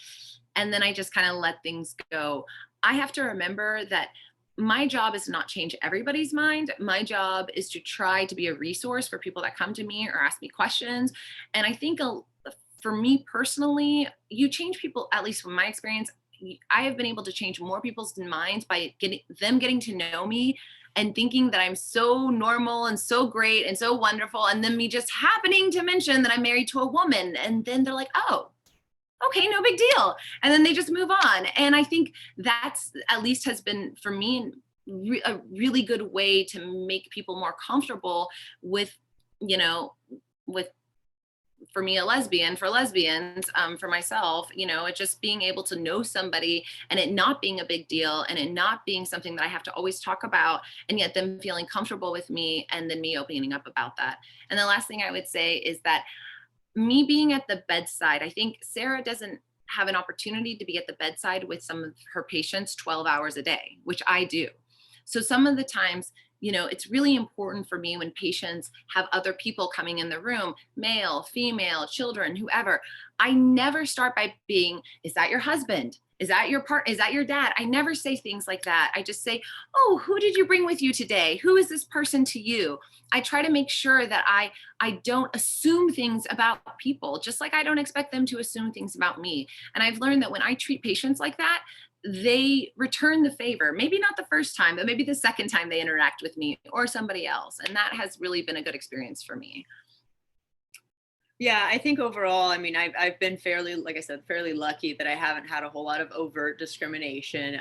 then I just kind of let things go. I have to remember that my job is to not change everybody's mind. My job is to try to be a resource for people that come to me or ask me questions. And I think for me personally, you change people, at least from my experience, I have been able to change more people's minds by getting to know me and thinking that I'm so normal and so great and so wonderful. And then me just happening to mention that I'm married to a woman. And then they're like, oh, okay, no big deal. And then they just move on. And I think that's at least has been for me a really good way to make people more comfortable with, with, for me, a lesbian, for lesbians, for myself, it's just being able to know somebody and it not being a big deal and it not being something that I have to always talk about, and yet them feeling comfortable with me and then me opening up about that. And the last thing I would say is that me being at the bedside, I think Sarah doesn't have an opportunity to be at the bedside with some of her patients 12 hours a day, which I do. So some of the times, it's really important for me when patients have other people coming in the room, male, female, children, whoever. I never start by being, is that your husband? Is that your part? Is that your dad? I never say things like that. I just say, oh, who did you bring with you today? Who is this person to you? I try to make sure that I don't assume things about people, just like I don't expect them to assume things about me. And I've learned that when I treat patients like that, they return the favor. Maybe not the first time, but maybe the second time they interact with me or somebody else. And that has really been a good experience for me. Yeah, I think overall, I mean, I've been fairly, like I said, fairly lucky that I haven't had a whole lot of overt discrimination.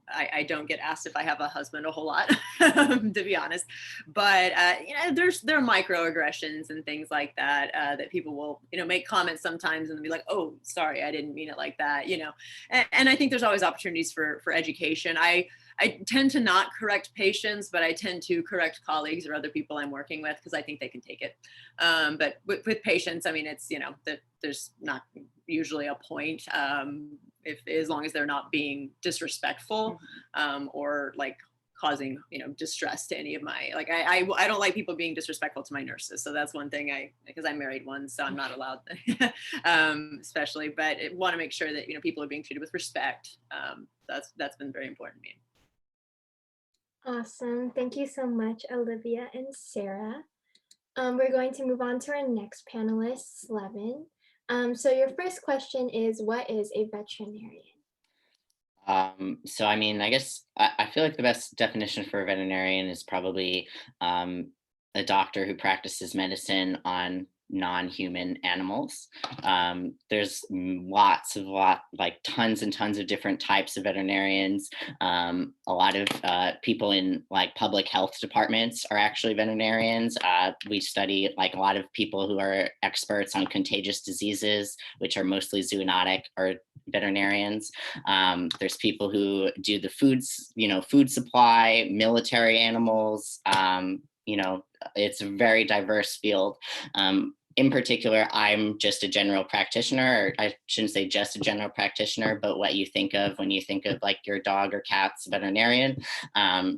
I don't get asked if I have a husband a whole lot, to be honest. But you know, there are microaggressions and things like that that people will, you know, make comments sometimes and be like, "Oh, sorry, I didn't mean it like that," you know. And I think there's always opportunities for education. I tend to not correct patients, but I tend to correct colleagues or other people I'm working with because I think they can take it. But with patients, I mean, it's, you know, that there's not usually a point if as long as they're not being disrespectful or like causing, you know, distress to any of my, like, I don't like people being disrespectful to my nurses. So that's one thing because I married one, so I'm not allowed, especially, but I want to make sure that, you know, people are being treated with respect. That's been very important to me. Awesome. Thank you so much, Olivia and Sarah. We're going to move on to our next panelist, Slevin. So your first question is, what is a veterinarian? So, I mean, I guess I feel like the best definition for a veterinarian is probably a doctor who practices medicine on non-human animals. There's like tons and tons of different types of veterinarians. A lot of people in like public health departments are actually veterinarians. We study like a lot of people who are experts on contagious diseases, which are mostly zoonotic, or veterinarians. There's people who do the foods, you know, food supply, military animals. You know, it's a very diverse field. In particular, I'm just a general practitioner, or I shouldn't say just a general practitioner, but what you think of when you think of like your dog or cat's veterinarian.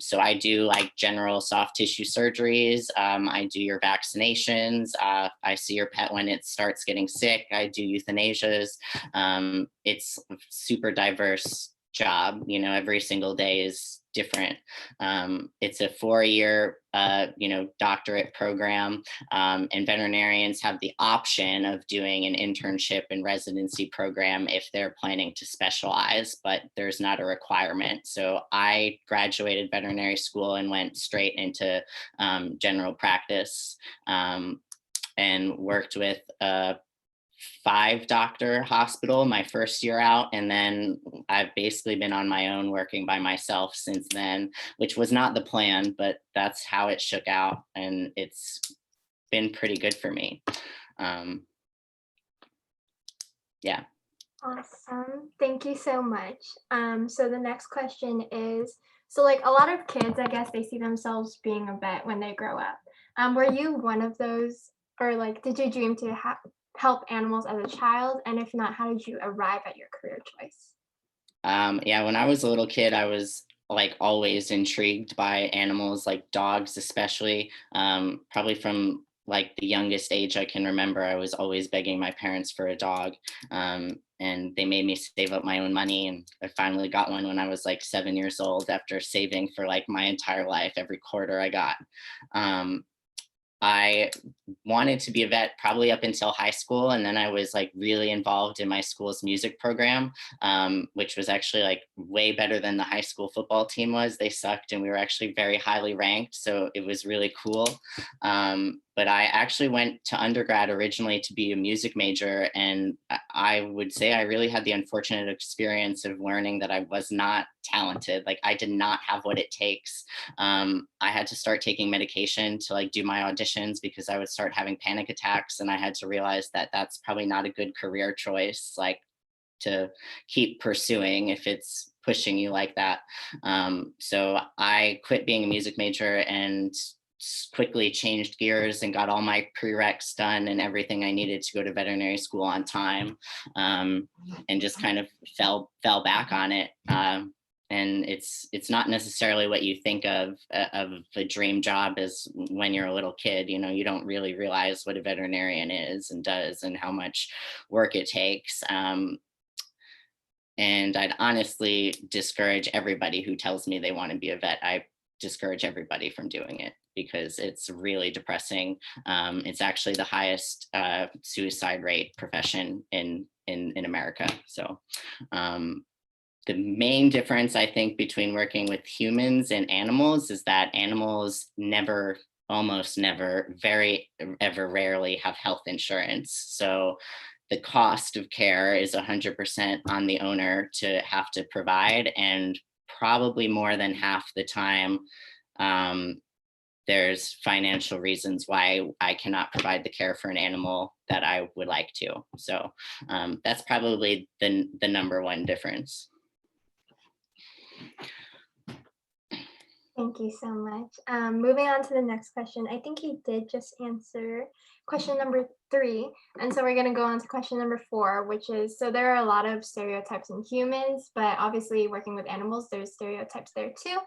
So I do like general soft tissue surgeries. I do your vaccinations. I see your pet when it starts getting sick. I do euthanasias. It's a super diverse job. You know, every single day is different. It's a 4-year, you know, doctorate program, and veterinarians have the option of doing an internship and residency program if they're planning to specialize, but there's not a requirement. So I graduated veterinary school and went straight into general practice, and worked with 5-doctor hospital my first year out, and then I've basically been on my own working by myself since then, which was not the plan, but that's how it shook out, and it's been pretty good for me. Yeah. Awesome. Thank you so much. So the next question is, so like a lot of kids, I guess they see themselves being a vet when they grow up. Were you one of those, or like, did you dream to help animals as a child? And if not, how did you arrive at your career choice? Yeah, when I was a little kid, I was like always intrigued by animals, like dogs, especially. Probably from like the youngest age I can remember, I was always begging my parents for a dog. And they made me save up my own money. And I finally got one when I was like 7 years old after saving for like my entire life, every quarter I got. I wanted to be a vet probably up until high school. And then I was like really involved in my school's music program, which was actually like way better than the high school football team was. They sucked and we were actually very highly ranked. So it was really cool. But I actually went to undergrad originally to be a music major. And I would say I really had the unfortunate experience of learning that I was not talented. Like I did not have what it takes. I had to start taking medication to like do my auditions because I would start having panic attacks. And I had to realize that that's probably not a good career choice, like to keep pursuing if it's pushing you like that. So I quit being a music major and quickly changed gears and got all my prereqs done and everything I needed to go to veterinary school on time, and just kind of fell back on it. And it's not necessarily what you think of a dream job as when you're a little kid. You know, you don't really realize what a veterinarian is and does and how much work it takes. And I'd honestly discourage everybody who tells me they want to be a vet. I discourage everybody from doing it because it's really depressing. It's actually the highest suicide rate profession in America. So the main difference, I think, between working with humans and animals is that animals never, almost never, very ever rarely have health insurance. So the cost of care is 100% on the owner to have to provide, and probably more than half the time, there's financial reasons why I cannot provide the care for an animal that I would like to. So that's probably the number one difference. Thank you so much. Moving on to the next question. I think you did just answer question number 3. And so we're going to go on to question number 4, which is, so there are a lot of stereotypes in humans, but obviously working with animals, there's stereotypes there too.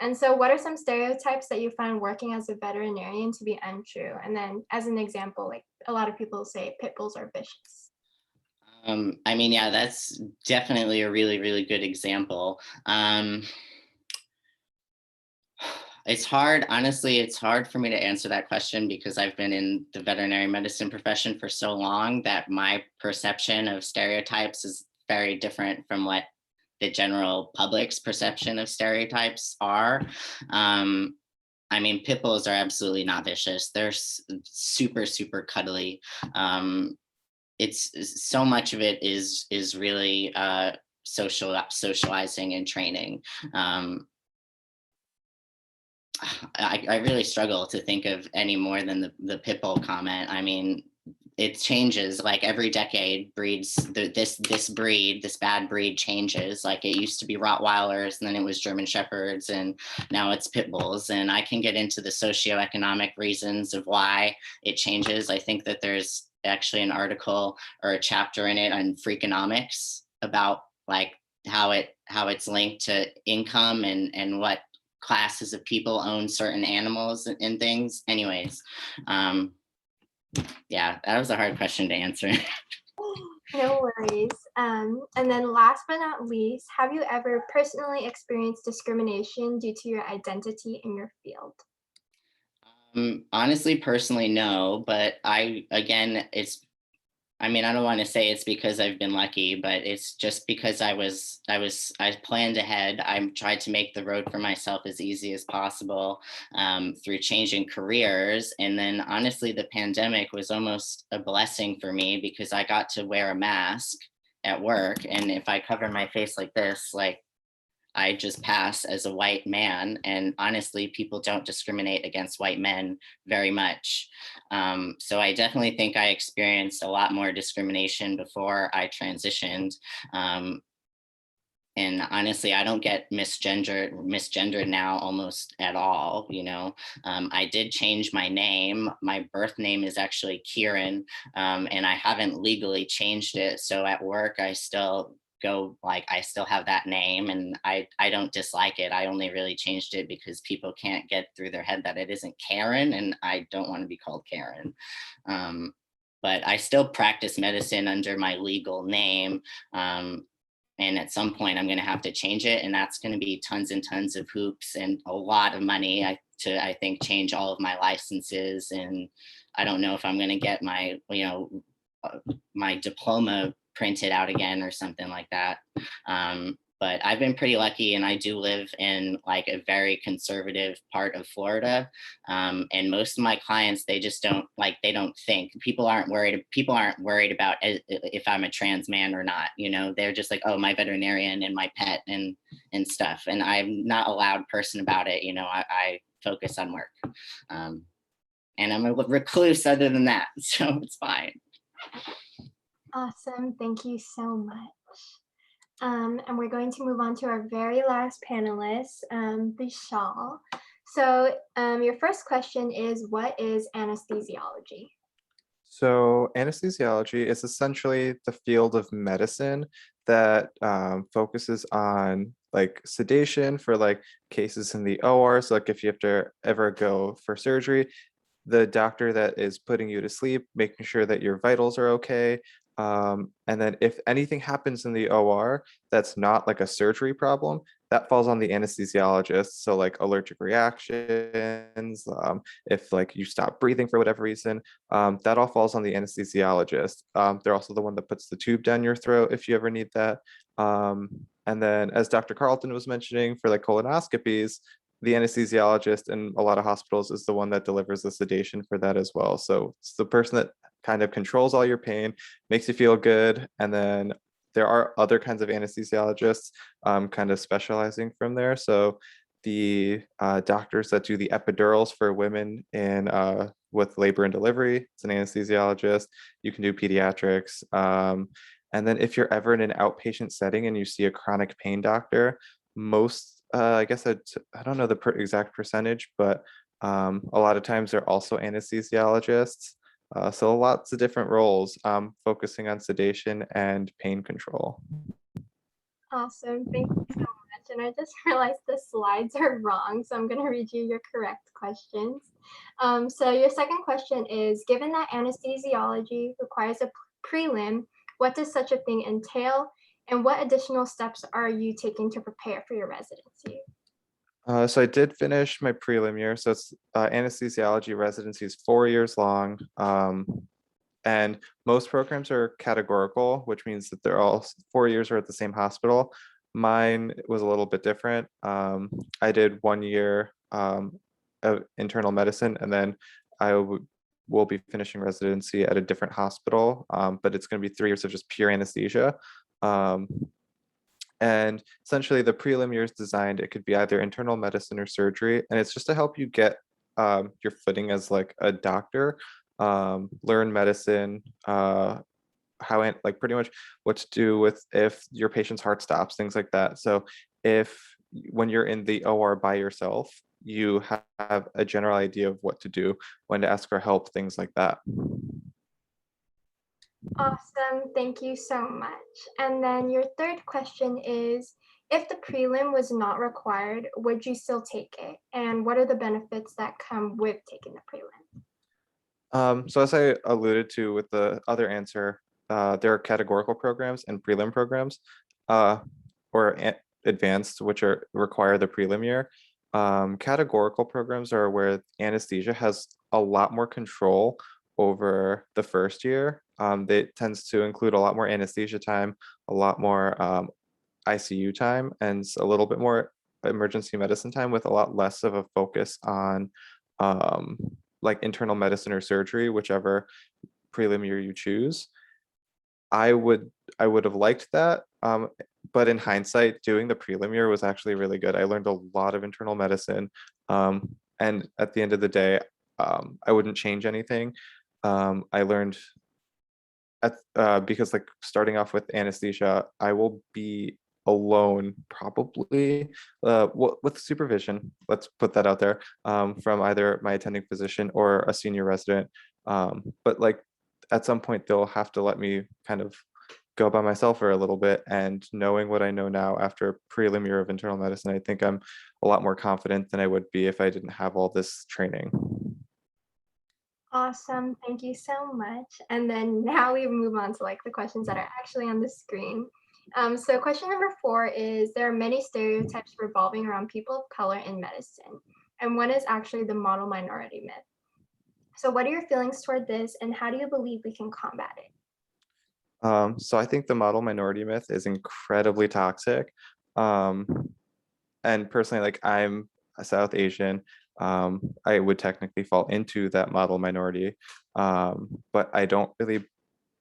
And so what are some stereotypes that you find working as a veterinarian to be untrue? And then as an example, like a lot of people say pit bulls are vicious. I mean, yeah, that's definitely a really, really good example. It's hard, honestly, it's hard for me to answer that question because I've been in the veterinary medicine profession for so long that my perception of stereotypes is very different from what the general public's perception of stereotypes are. I mean, pit bulls are absolutely not vicious. They're super, super cuddly. It's so much of it is really socializing and training. I really struggle to think of any more than the pit bull comment. I mean, it changes like every decade. Breeds, this bad breed changes. Like it used to be Rottweilers, and then it was German Shepherds, and now it's pit bulls. And I can get into the socioeconomic reasons of why it changes. I think that there's actually an article or a chapter in it on Freakonomics about like how it's linked to income and what classes of people own certain animals and things. Anyways, yeah, that was a hard question to answer. No worries. And then last but not least, have you ever personally experienced discrimination due to your identity in your field? Honestly, personally, no, but I don't want to say it's because I've been lucky, but it's just because I planned ahead. I tried to make the road for myself as easy as possible through changing careers. And then honestly, the pandemic was almost a blessing for me because I got to wear a mask at work. And if I cover my face like this, like I just pass as a white man, and honestly, people don't discriminate against white men very much. So I definitely think I experienced a lot more discrimination before I transitioned. And honestly, I don't get misgendered now almost at all. You know, I did change my name. My birth name is actually Kieran, and I haven't legally changed it. So at work, I still have that name, and I don't dislike it. I only really changed it because people can't get through their head that it isn't Karen, and I don't want to be called Karen. But I still practice medicine under my legal name. And at some point I'm going to have to change it, and that's going to be tons and tons of hoops and a lot of money I think change all of my licenses. And I don't know if I'm going to get my my diploma printed out again or something like that. But I've been pretty lucky, and I do live in like a very conservative part of Florida. And most of my clients, they don't think. People aren't worried about if I'm a trans man or not. You know, they're just like, oh, my veterinarian and my pet and stuff. And I'm not a loud person about it. You know, I focus on work. And I'm a recluse other than that, so it's fine. Awesome. Thank you so much. And we're going to move on to our very last panelist, Vishal. So your first question is, what is anesthesiology? So anesthesiology is essentially the field of medicine that focuses on like sedation for like cases in the OR. So like if you have to ever go for surgery, the doctor that is putting you to sleep, making sure that your vitals are okay, And then if anything happens in the OR that's not like a surgery problem, that falls on the anesthesiologist. So like allergic reactions, if like you stop breathing for whatever reason, that all falls on the anesthesiologist. They're also the one that puts the tube down your throat if you ever need that. And then as Dr. Carlton was mentioning, for like colonoscopies, the anesthesiologist in a lot of hospitals is the one that delivers the sedation for that as well. So it's the person that kind of controls all your pain, makes you feel good. And then there are other kinds of anesthesiologists kind of specializing from there. So the doctors that do the epidurals for women in with labor and delivery, it's an anesthesiologist. You can do pediatrics. And then if you're ever in an outpatient setting and you see a chronic pain doctor, most, I guess I don't know the exact percentage, but a lot of times they're also anesthesiologists. So lots of different roles focusing on sedation and pain control. Awesome. Thank you so much. And I just realized the slides are wrong, so I'm going to read you your correct questions. So your second question is, given that anesthesiology requires a prelim, what does such a thing entail? And what additional steps are you taking to prepare for your residency? So I did finish my prelim year. So it's anesthesiology residency is 4 years long. And most programs are categorical, which means that they're all 4 years are at the same hospital. Mine was a little bit different. I did 1 year of internal medicine, and then I will be finishing residency at a different hospital, but it's going to be 3 years of just pure anesthesia. And essentially the prelim year is designed, it could be either internal medicine or surgery. And it's just to help you get your footing as like a doctor, learn medicine, like pretty much what to do with if your patient's heart stops, things like that. So if when you're in the OR by yourself, you have a general idea of what to do, when to ask for help, things like that. Awesome. Thank you so much. And then your third question is, if the prelim was not required, would you still take it? And what are the benefits that come with taking the prelim? So as I alluded to with the other answer, there are categorical programs and prelim programs, or advanced, which require the prelim year. Categorical programs are where anesthesia has a lot more control over the first year. They tends to include a lot more anesthesia time, a lot more ICU time, and a little bit more emergency medicine time, with a lot less of a focus on like internal medicine or surgery, whichever prelim year you choose. I would have liked that, but in hindsight, doing the prelim year was actually really good. I learned a lot of internal medicine, and at the end of the day, I wouldn't change anything. I learned because like starting off with anesthesia, I will be alone probably with supervision. Let's put that out there, from either my attending physician or a senior resident. But like at some point they'll have to let me kind of go by myself for a little bit. And knowing what I know now after prelim year of internal medicine, I think I'm a lot more confident than I would be if I didn't have all this training. Awesome. Thank you so much. And then now we move on to like the questions that are actually on the screen. So question number 4 is, there are many stereotypes revolving around people of color in medicine, and one is actually the model minority myth. So what are your feelings toward this, and how do you believe we can combat it? So I think the model minority myth is incredibly toxic. And personally, like I'm a South Asian, I would technically fall into that model minority, but I don't really,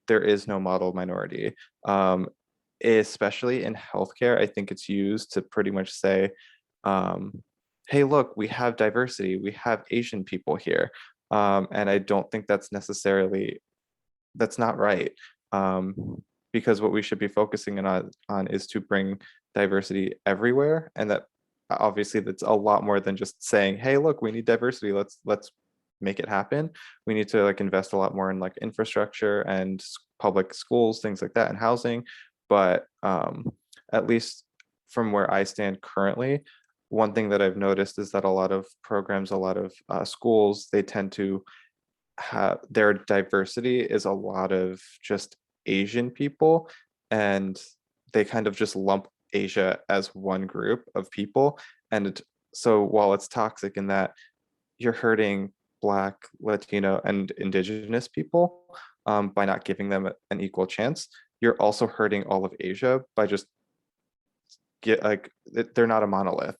there is no model minority. Especially in healthcare, I think it's used to pretty much say, hey, look, we have diversity, we have Asian people here. And I don't think that's necessarily, that's not right. Because what we should be focusing on is to bring diversity everywhere. And that obviously that's a lot more than just saying, hey, look, we need diversity, let's make it happen. We need to like invest a lot more in like infrastructure and public schools, things like that, and housing. But at least from where I stand currently, one thing that I've noticed is that a lot of programs, a lot of schools, they tend to have their diversity is a lot of just Asian people, and they kind of just lump Asia as one group of people. And so while it's toxic in that you're hurting Black, Latino, and Indigenous people by not giving them an equal chance, you're also hurting all of Asia by just they're not a monolith.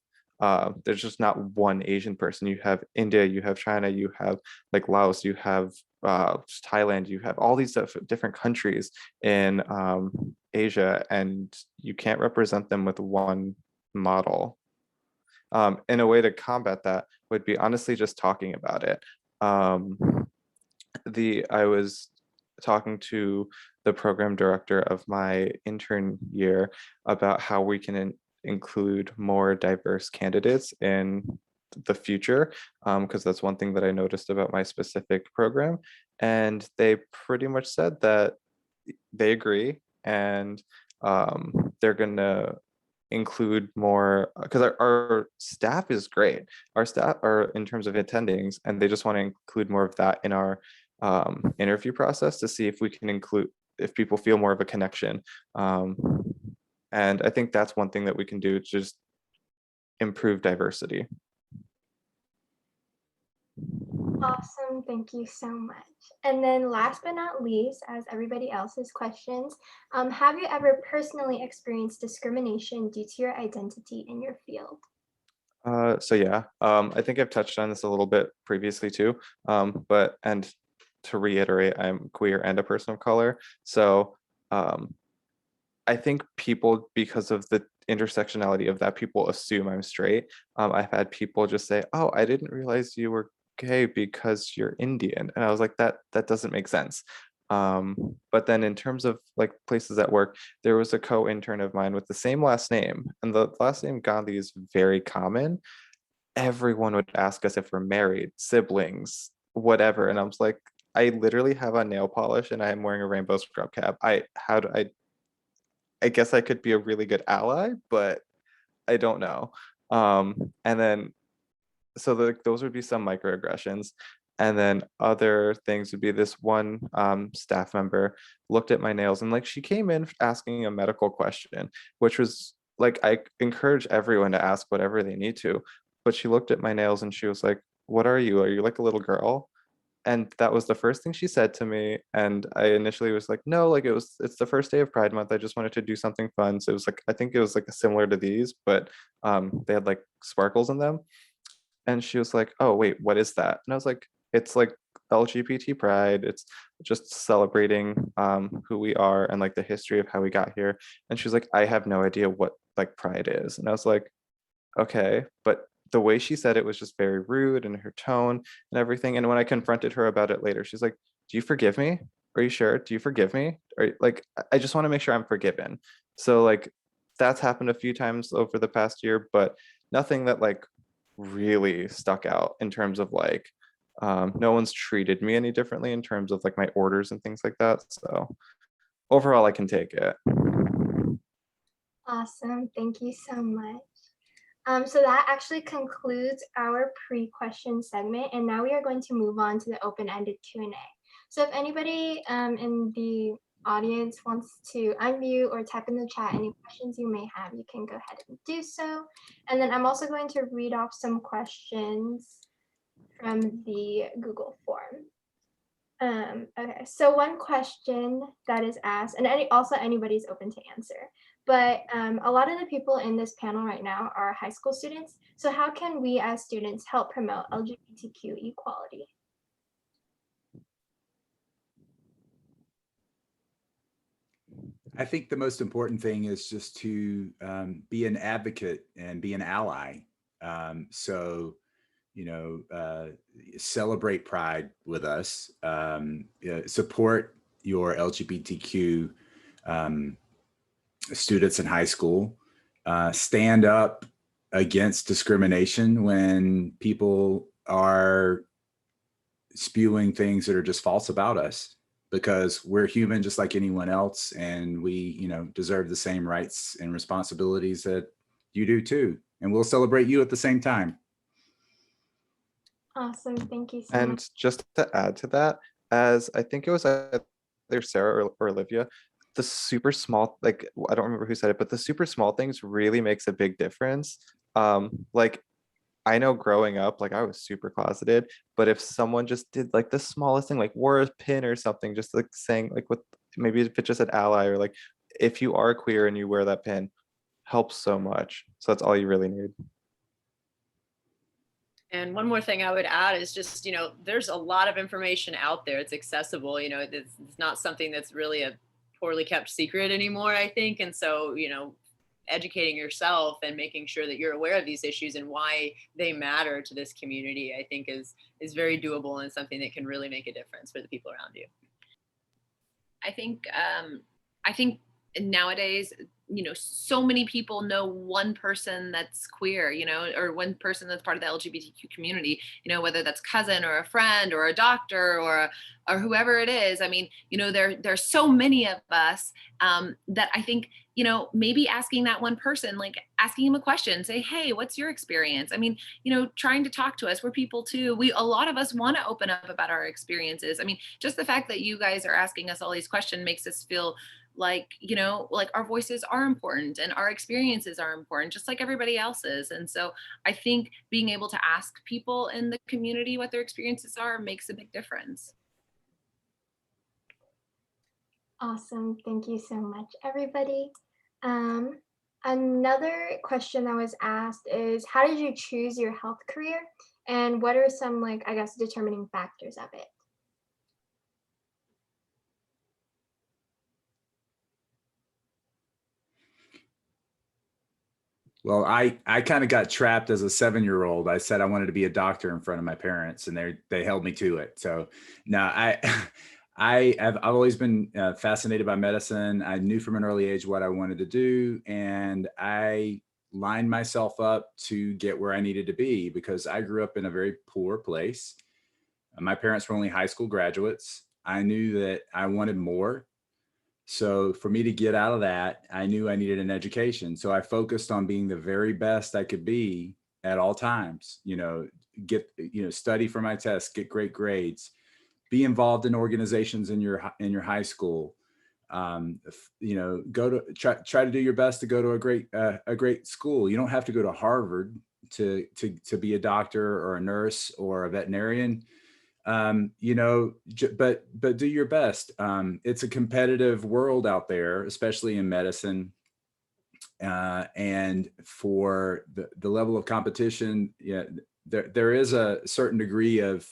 There's just not one Asian person. You have India, you have China, you have like Laos, you have Thailand, you have all these different countries in Asia, and you can't represent them with one model. And a way to combat that would be honestly just talking about it. I was talking to the program director of my intern year about how we can include more diverse candidates in the future, because that's one thing that I noticed about my specific program. And they pretty much said that they agree, and they're gonna include more, because our staff is great. Our staff are in terms of attendings, and they just want to include more of that in our interview process to see if we can include, if people feel more of a connection. And I think that's one thing that we can do to just improve diversity. Awesome, thank you so much. And then last but not least, as everybody else's questions, have you ever personally experienced discrimination due to your identity in your field? So yeah, I think I've touched on this a little bit previously too, but and to reiterate, I'm queer and a person of color. So I think people, because of the intersectionality of that, people assume I'm straight. I've had people just say, "Oh, I didn't realize you were gay because you're Indian," and I was like, that doesn't make sense. But then in terms of like places at work, there was a co-intern of mine with the same last name, and the last name Gandhi is very common. Everyone would ask us if we're married, siblings, whatever, and I was like, I literally have on nail polish and I am wearing a rainbow scrub cap. I guess I could be a really good ally, but I don't know. And then so those would be some microaggressions. And then other things would be this one staff member looked at my nails, and like she came in asking a medical question, which was like, I encourage everyone to ask whatever they need to. But she looked at my nails and she was like, "What are you? Are you like a little girl?" And that was the first thing she said to me. And I initially was like, no, like it's the first day of Pride Month. I just wanted to do something fun. So it was like, I think it was like similar to these, but they had like sparkles in them. And she was like, "Oh, wait, what is that?" And I was like, "It's like LGBT Pride. It's just celebrating who we are and like the history of how we got here." And she was like, "I have no idea what like Pride is." And I was like, "Okay." But the way she said it was just very rude, and her tone and everything. And when I confronted her about it later, she's like, "Do you forgive me? Are you sure? Do you forgive me?" Or like, I just want to make sure I'm forgiven. So like that's happened a few times over the past year, but nothing that like really stuck out in terms of like no one's treated me any differently in terms of like my orders and things like that. So overall, I can take it. Awesome, thank you so much. So that actually concludes our pre-question segment, and now we are going to move on to the open-ended Q&A. So if anybody in the audience wants to unmute or type in the chat any questions you may have, you can go ahead and do so. And then I'm also going to read off some questions from the Google form. Okay, so one question that is asked, and also anybody's open to answer, but a lot of the people in this panel right now are high school students. So how can we as students help promote LGBTQ equality? I think the most important thing is just to be an advocate and be an ally. So, you know, celebrate Pride with us, support your LGBTQ students in high school, stand up against discrimination when people are spewing things that are just false about us, because we're human just like anyone else, and we, you know, deserve the same rights and responsibilities that you do too, and we'll celebrate you at the same time. Awesome, thank you so And much. just to add to that, as I think it was either Sarah or Olivia the super small, like, I don't remember who said it, but the super small things really makes a big difference. Like, I know growing up, like I was super closeted, but if someone just did like the smallest thing, like wore a pin or something, just like saying like what, maybe if it just said ally, or like if you are queer and you wear that pin, helps so much. So that's all you really need. And one more thing I would add is just, there's a lot of information out there. It's accessible, it's not something that's really a poorly kept secret anymore, I think. And so, educating yourself and making sure that you're aware of these issues and why they matter to this community, I think is very doable and something that can really make a difference for the people around you. I think nowadays, so many people know one person that's queer, or one person that's part of the LGBTQ community, whether that's cousin or a friend or a doctor or whoever it is. I mean, there's so many of us that I think, maybe asking that one person, like asking him a question, say, hey, what's your experience? I mean, trying to talk to us. We're people too. A lot of us want to open up about our experiences. I mean, just the fact that you guys are asking us all these questions makes us feel like, like our voices are important and our experiences are important, just like everybody else's. And so I think being able to ask people in the community what their experiences are makes a big difference. Awesome. Thank you so much, everybody. Another question that was asked is, how did you choose your health career? And what are some, like, I guess, determining factors of it? Well, I kind of got trapped as a 7-year-old. I said I wanted to be a doctor in front of my parents, and they held me to it. So no, I've always been fascinated by medicine. I knew from an early age what I wanted to do, and I lined myself up to get where I needed to be because I grew up in a very poor place. My parents were only high school graduates. I knew that I wanted more. So for me to get out of that, I knew I needed an education. So I focused on being the very best I could be at all times, study for my tests, get great grades, be involved in organizations in your high school. Go to try to do your best to go to a great school. You don't have to go to Harvard to be a doctor or a nurse or a veterinarian. But do your best. It's a competitive world out there, especially in medicine. And for the level of competition, there is a certain degree of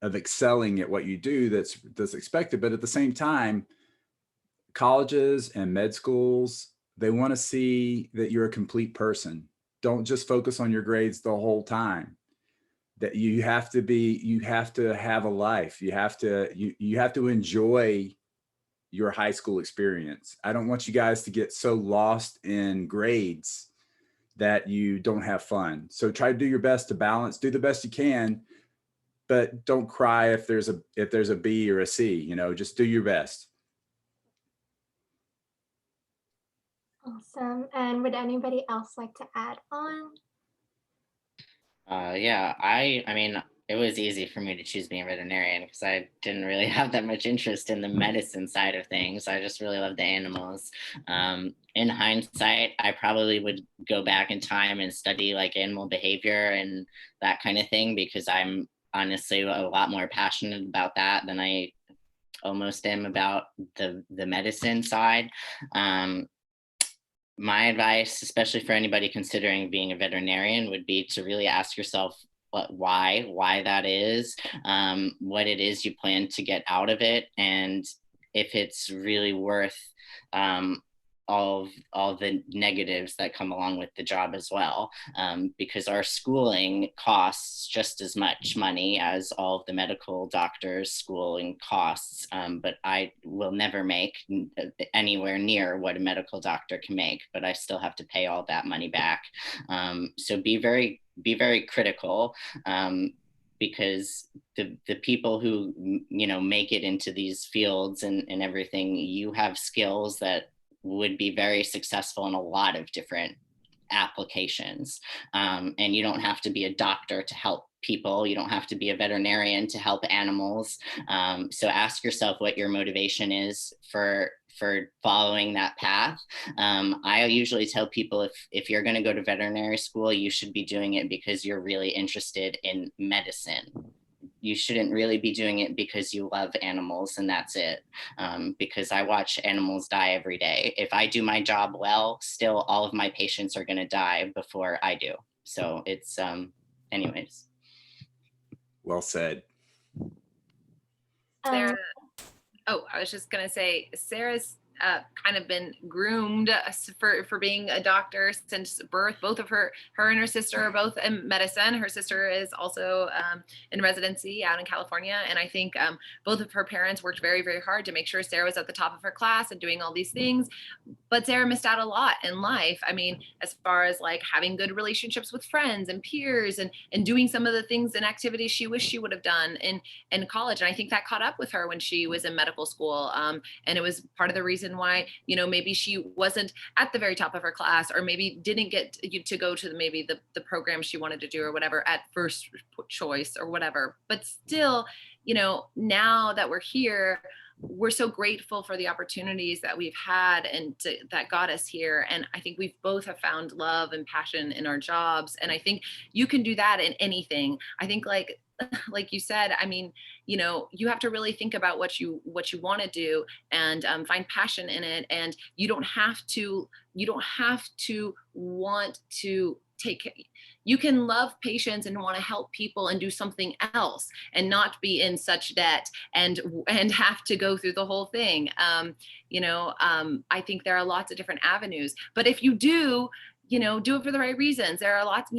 excelling at what you do that's expected. But at the same time, colleges and med schools, they want to see that you're a complete person. Don't just focus on your grades the whole time. That you have to have a life. You have to enjoy your high school experience. I don't want you guys to get so lost in grades that you don't have fun. So try to do your best to balance, do the best you can, but don't cry if there's a B or a C, just do your best. Awesome. And would anybody else like to add on? Yeah, I mean, it was easy for me to choose being a veterinarian because I didn't really have that much interest in the medicine side of things. I just really loved the animals. In hindsight, I probably would go back in time and study like animal behavior and that kind of thing because I'm honestly a lot more passionate about that than I almost am about the medicine side. My advice, especially for anybody considering being a veterinarian, would be to really ask yourself why that is, what it is you plan to get out of it, and if it's really worth all the negatives that come along with the job as well, because our schooling costs just as much money as all of the medical doctors' schooling costs, but I will never make anywhere near what a medical doctor can make, but I still have to pay all that money back. So be very critical, because the people who make it into these fields and everything, you have skills that would be very successful in a lot of different applications, and you don't have to be a doctor to help people. You don't have to be a veterinarian to help animals. So ask yourself what your motivation is for following that path. I usually tell people if you're going to go to veterinary school, you should be doing it because you're really interested in medicine. You shouldn't really be doing it because you love animals and that's it. Because I watch animals die every day. If I do my job well, still all of my patients are going to die before I do. So it's, anyways. Well said. Sarah, I was just gonna say, Sarah's kind of been groomed for being a doctor since birth. Both of her and her sister are both in medicine. Her sister is also in residency out in California. And I think both of her parents worked very, very hard to make sure Sarah was at the top of her class and doing all these things. But Sarah missed out a lot in life. I mean, as far as like having good relationships with friends and peers and doing some of the things and activities she wished she would have done in college. And I think that caught up with her when she was in medical school. And it was part of the reason why, maybe she wasn't at the very top of her class, or maybe didn't get to go to maybe the program she wanted to do or whatever at first choice or whatever. But still, now that we're here, we're so grateful for the opportunities that we've had and that got us here. And I think we've both have found love and passion in our jobs. And I think you can do that in anything. I think like you said, I mean, you have to really think about what you want to do and find passion in it. And you don't have to want to you can love patients and want to help people and do something else and not be in such debt and have to go through the whole thing. I think there are lots of different avenues, but if you do it for the right reasons. There are lots.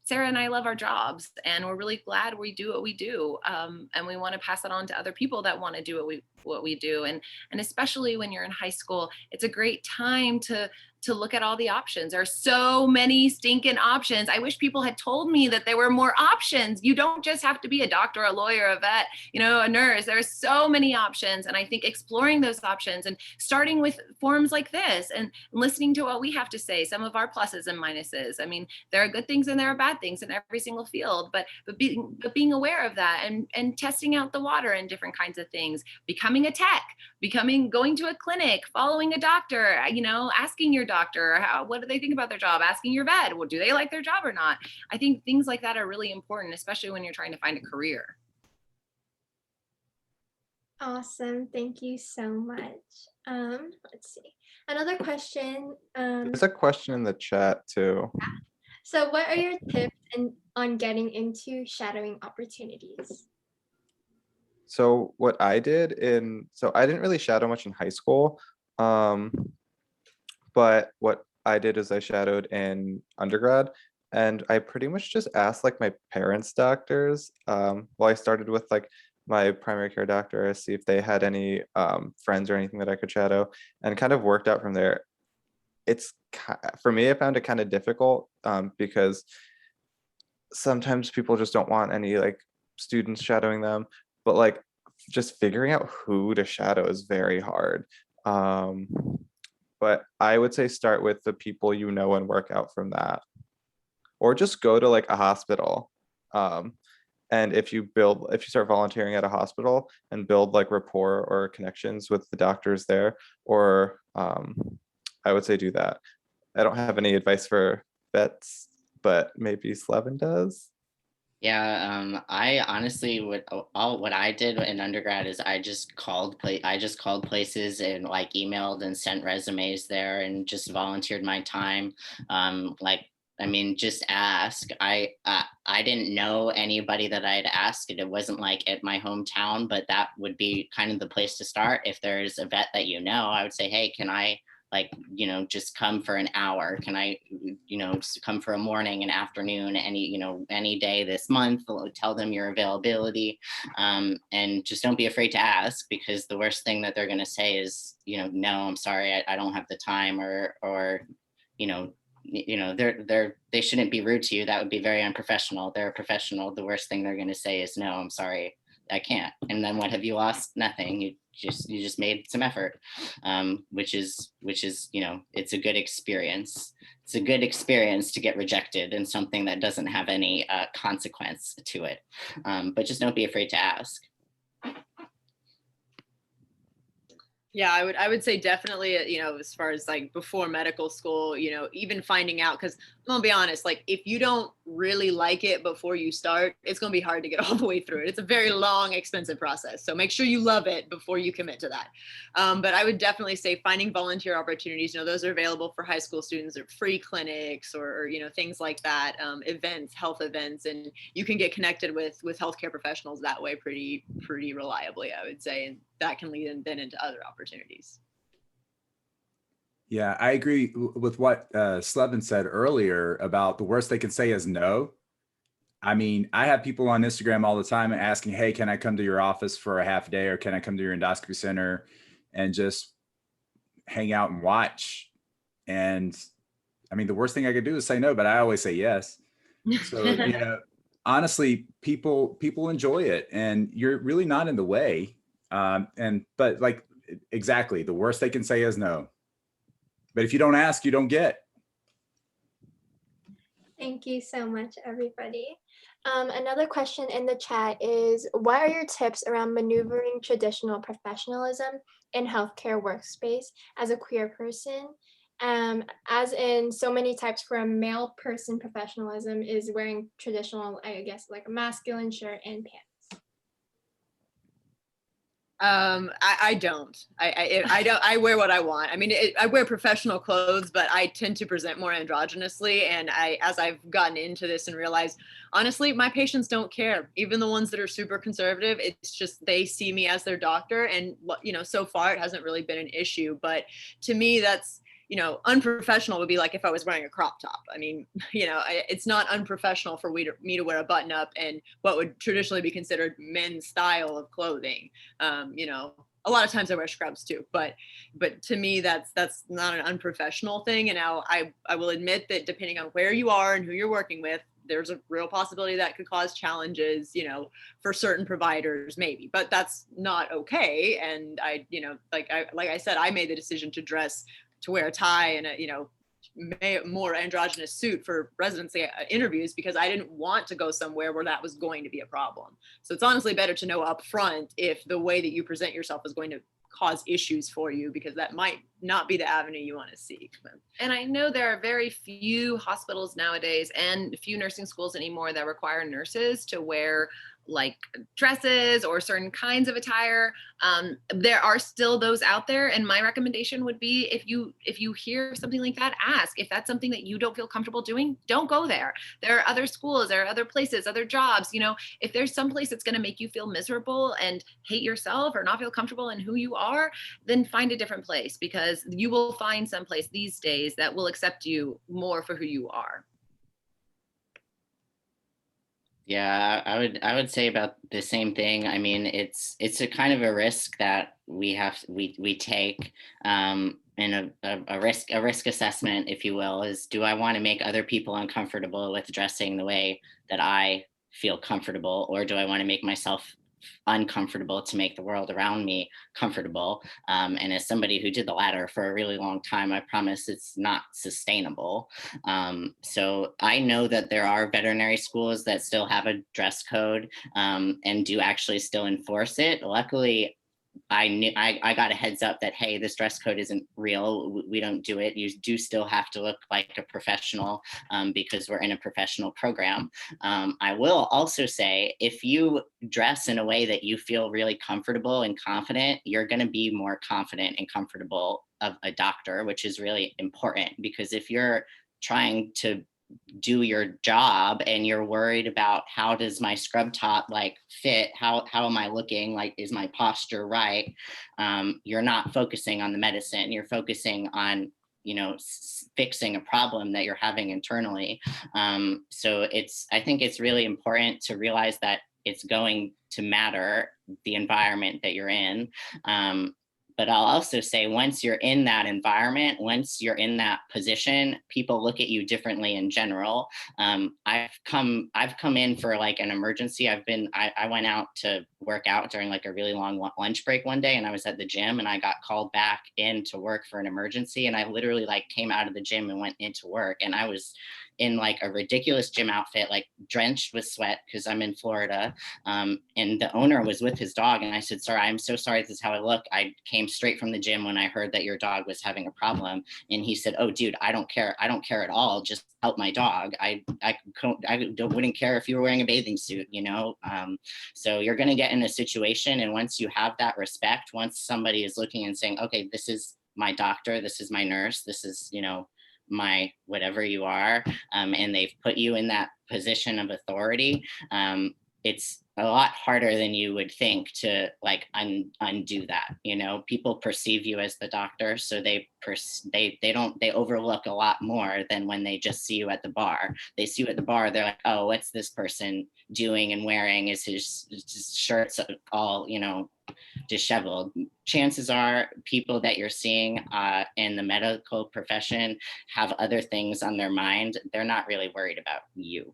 Sarah and I love our jobs and we're really glad we do what we do. And we want to pass it on to other people that want to do what we do. And especially when you're in high school, it's a great time to look at all the options. There are so many stinking options. I wish people had told me that there were more options. You don't just have to be a doctor, a lawyer, a vet, a nurse. There are so many options. And I think exploring those options and starting with forums like this and listening to what we have to say, some of our pluses and minuses. I mean, there are good things and there are bad things in every single field, but being aware of that and testing out the water in different kinds of things, becoming a tech, going to a clinic, following a doctor, asking your doctor, what do they think about their job? Asking your vet, well, do they like their job or not? I think things like that are really important, especially when you're trying to find a career. Awesome. Thank you so much. Let's see. Another question. There's a question in the chat too. So what are your tips on getting into shadowing opportunities? So what I did so I didn't really shadow much in high school. But what I did is I shadowed in undergrad, and I pretty much just asked like my parents' doctors. Well, I started with like my primary care doctor to see if they had any friends or anything that I could shadow, and kind of worked out from there. For me, I found it kind of difficult because sometimes people just don't want any like students shadowing them, but like just figuring out who to shadow is very hard. But I would say start with the people you know and work out from that, or just go to like a hospital. And if you start volunteering at a hospital and build like rapport or connections with the doctors there, or I would say do that. I don't have any advice for vets, but maybe Slevin does. Yeah, I honestly what I did in undergrad is I just called places and like emailed and sent resumes there and just volunteered my time. Just ask. I didn't know anybody that I'd ask. It wasn't like at my hometown, but that would be kind of the place to start. If there's a vet that I would say, hey, can I just come for an hour? Can I, just come for a morning and afternoon, any day this month? Tell them your availability, and just don't be afraid to ask, because the worst thing that they're going to say is, no, I'm sorry, I don't have the time, or they shouldn't be rude to you. That would be very unprofessional. They're a professional. The worst thing they're going to say is, no, I'm sorry, I can't. And then what have you lost? Nothing. you just made some effort, which is, it's a good experience. It's a good experience to get rejected in something that doesn't have any consequence to it. But just don't be afraid to ask. Yeah, I would say definitely, as far as like before medical school, even finding out, because I'm gonna be honest, like if you don't really like it before you start, it's gonna be hard to get all the way through it. It's a very long, expensive process. So make sure you love it before you commit to that. But I would definitely say finding volunteer opportunities, those are available for high school students, or free clinics, or things like that, events, health events, and you can get connected with healthcare professionals that way pretty reliably, I would say, and that can lead then into other opportunities. Yeah, I agree with what Slevin said earlier about the worst they can say is no. I mean, I have people on Instagram all the time asking, hey, can I come to your office for a half day, or can I come to your endoscopy center and just hang out and watch? And I mean, the worst thing I could do is say no, but I always say yes. So, honestly, people enjoy it, and you're really not in the way. But like, exactly, the worst they can say is no. But if you don't ask, you don't get. Thank you so much, everybody. Another question in the chat is, what are your tips around maneuvering traditional professionalism in healthcare workspace as a queer person? As in so many types for a male person, professionalism is wearing traditional, I guess, like a masculine shirt and pants. I don't. I wear what I want. I mean, I wear professional clothes, but I tend to present more androgynously. And as I've gotten into this and realized, honestly, my patients don't care. Even the ones that are super conservative, it's just they see me as their doctor, and so far it hasn't really been an issue. But to me, that's unprofessional would be like if I was wearing a crop top. I mean, it's not unprofessional for me to wear a button up and what would traditionally be considered men's style of clothing. A lot of times I wear scrubs too, but to me, that's not an unprofessional thing. And now I will admit that depending on where you are and who you're working with, there's a real possibility that could cause challenges, for certain providers, maybe, but that's not okay. And like I said, I made the decision to wear a tie and a more androgynous suit for residency interviews because I didn't want to go somewhere where that was going to be a problem. So it's honestly better to know up front if the way that you present yourself is going to cause issues for you, because that might not be the avenue you want to seek. And I know there are very few hospitals nowadays and few nursing schools anymore that require nurses to wear like dresses or certain kinds of attire. There are still those out there, and my recommendation would be if you hear something like that, ask. If that's something that you don't feel comfortable doing, don't go there. There are other schools, there are other places, other jobs. If there's some place that's going to make you feel miserable and hate yourself or not feel comfortable in who you are, then find a different place, because you will find some place these days that will accept you more for who you are. Yeah, I would say about the same thing. I mean, it's a kind of a risk that we take, and a risk assessment, if you will, is, do I want to make other people uncomfortable with dressing the way that I feel comfortable, or do I want to make myself uncomfortable to make the world around me comfortable? And as somebody who did the latter for a really long time, I promise it's not sustainable. So I know that there are veterinary schools that still have a dress code, and do actually still enforce it. Luckily, I got a heads up that, hey, this dress code isn't real. We don't do it. You do still have to look like a professional, because we're in a professional program. I will also say, if you dress in a way that you feel really comfortable and confident, you're going to be more confident and comfortable of a doctor, which is really important, because if you're trying to do your job and you're worried about, how does my scrub top like fit, how am I looking, like, is my posture right, you're not focusing on the medicine, you're focusing on fixing a problem that you're having internally. So I think it's really important to realize that it's going to matter the environment that you're in. But I'll also say, once you're in that environment, once you're in that position, people look at you differently in general. I've come in for like an emergency. I went out to work out during like a really long lunch break one day, and I was at the gym, and I got called back in to work for an emergency. And I literally like came out of the gym and went into work, and I was in like a ridiculous gym outfit, like drenched with sweat because I'm in Florida. And the owner was with his dog, and I said, "Sir, I'm so sorry. This is how I look. I came straight from the gym when I heard that your dog was having a problem." And he said, "Oh, dude, I don't care. I don't care at all. Just help my wouldn't care if you were wearing a bathing suit, you know?" So you're going to get in a situation, and once you have that respect, once somebody is looking and saying, "Okay, this is my doctor, this is my nurse, this is, you know, my whatever you are," and they've put you in that position of authority, it's a lot harder than you would think to like undo that. You know, people perceive you as the doctor, so they overlook a lot more than when they just see you at the bar. They see you at the bar, they're like, "Oh, what's this person doing and wearing? Is his shirts all, you know, disheveled?" Chances are people that you're seeing in the medical profession have other things on their mind. They're not really worried about you.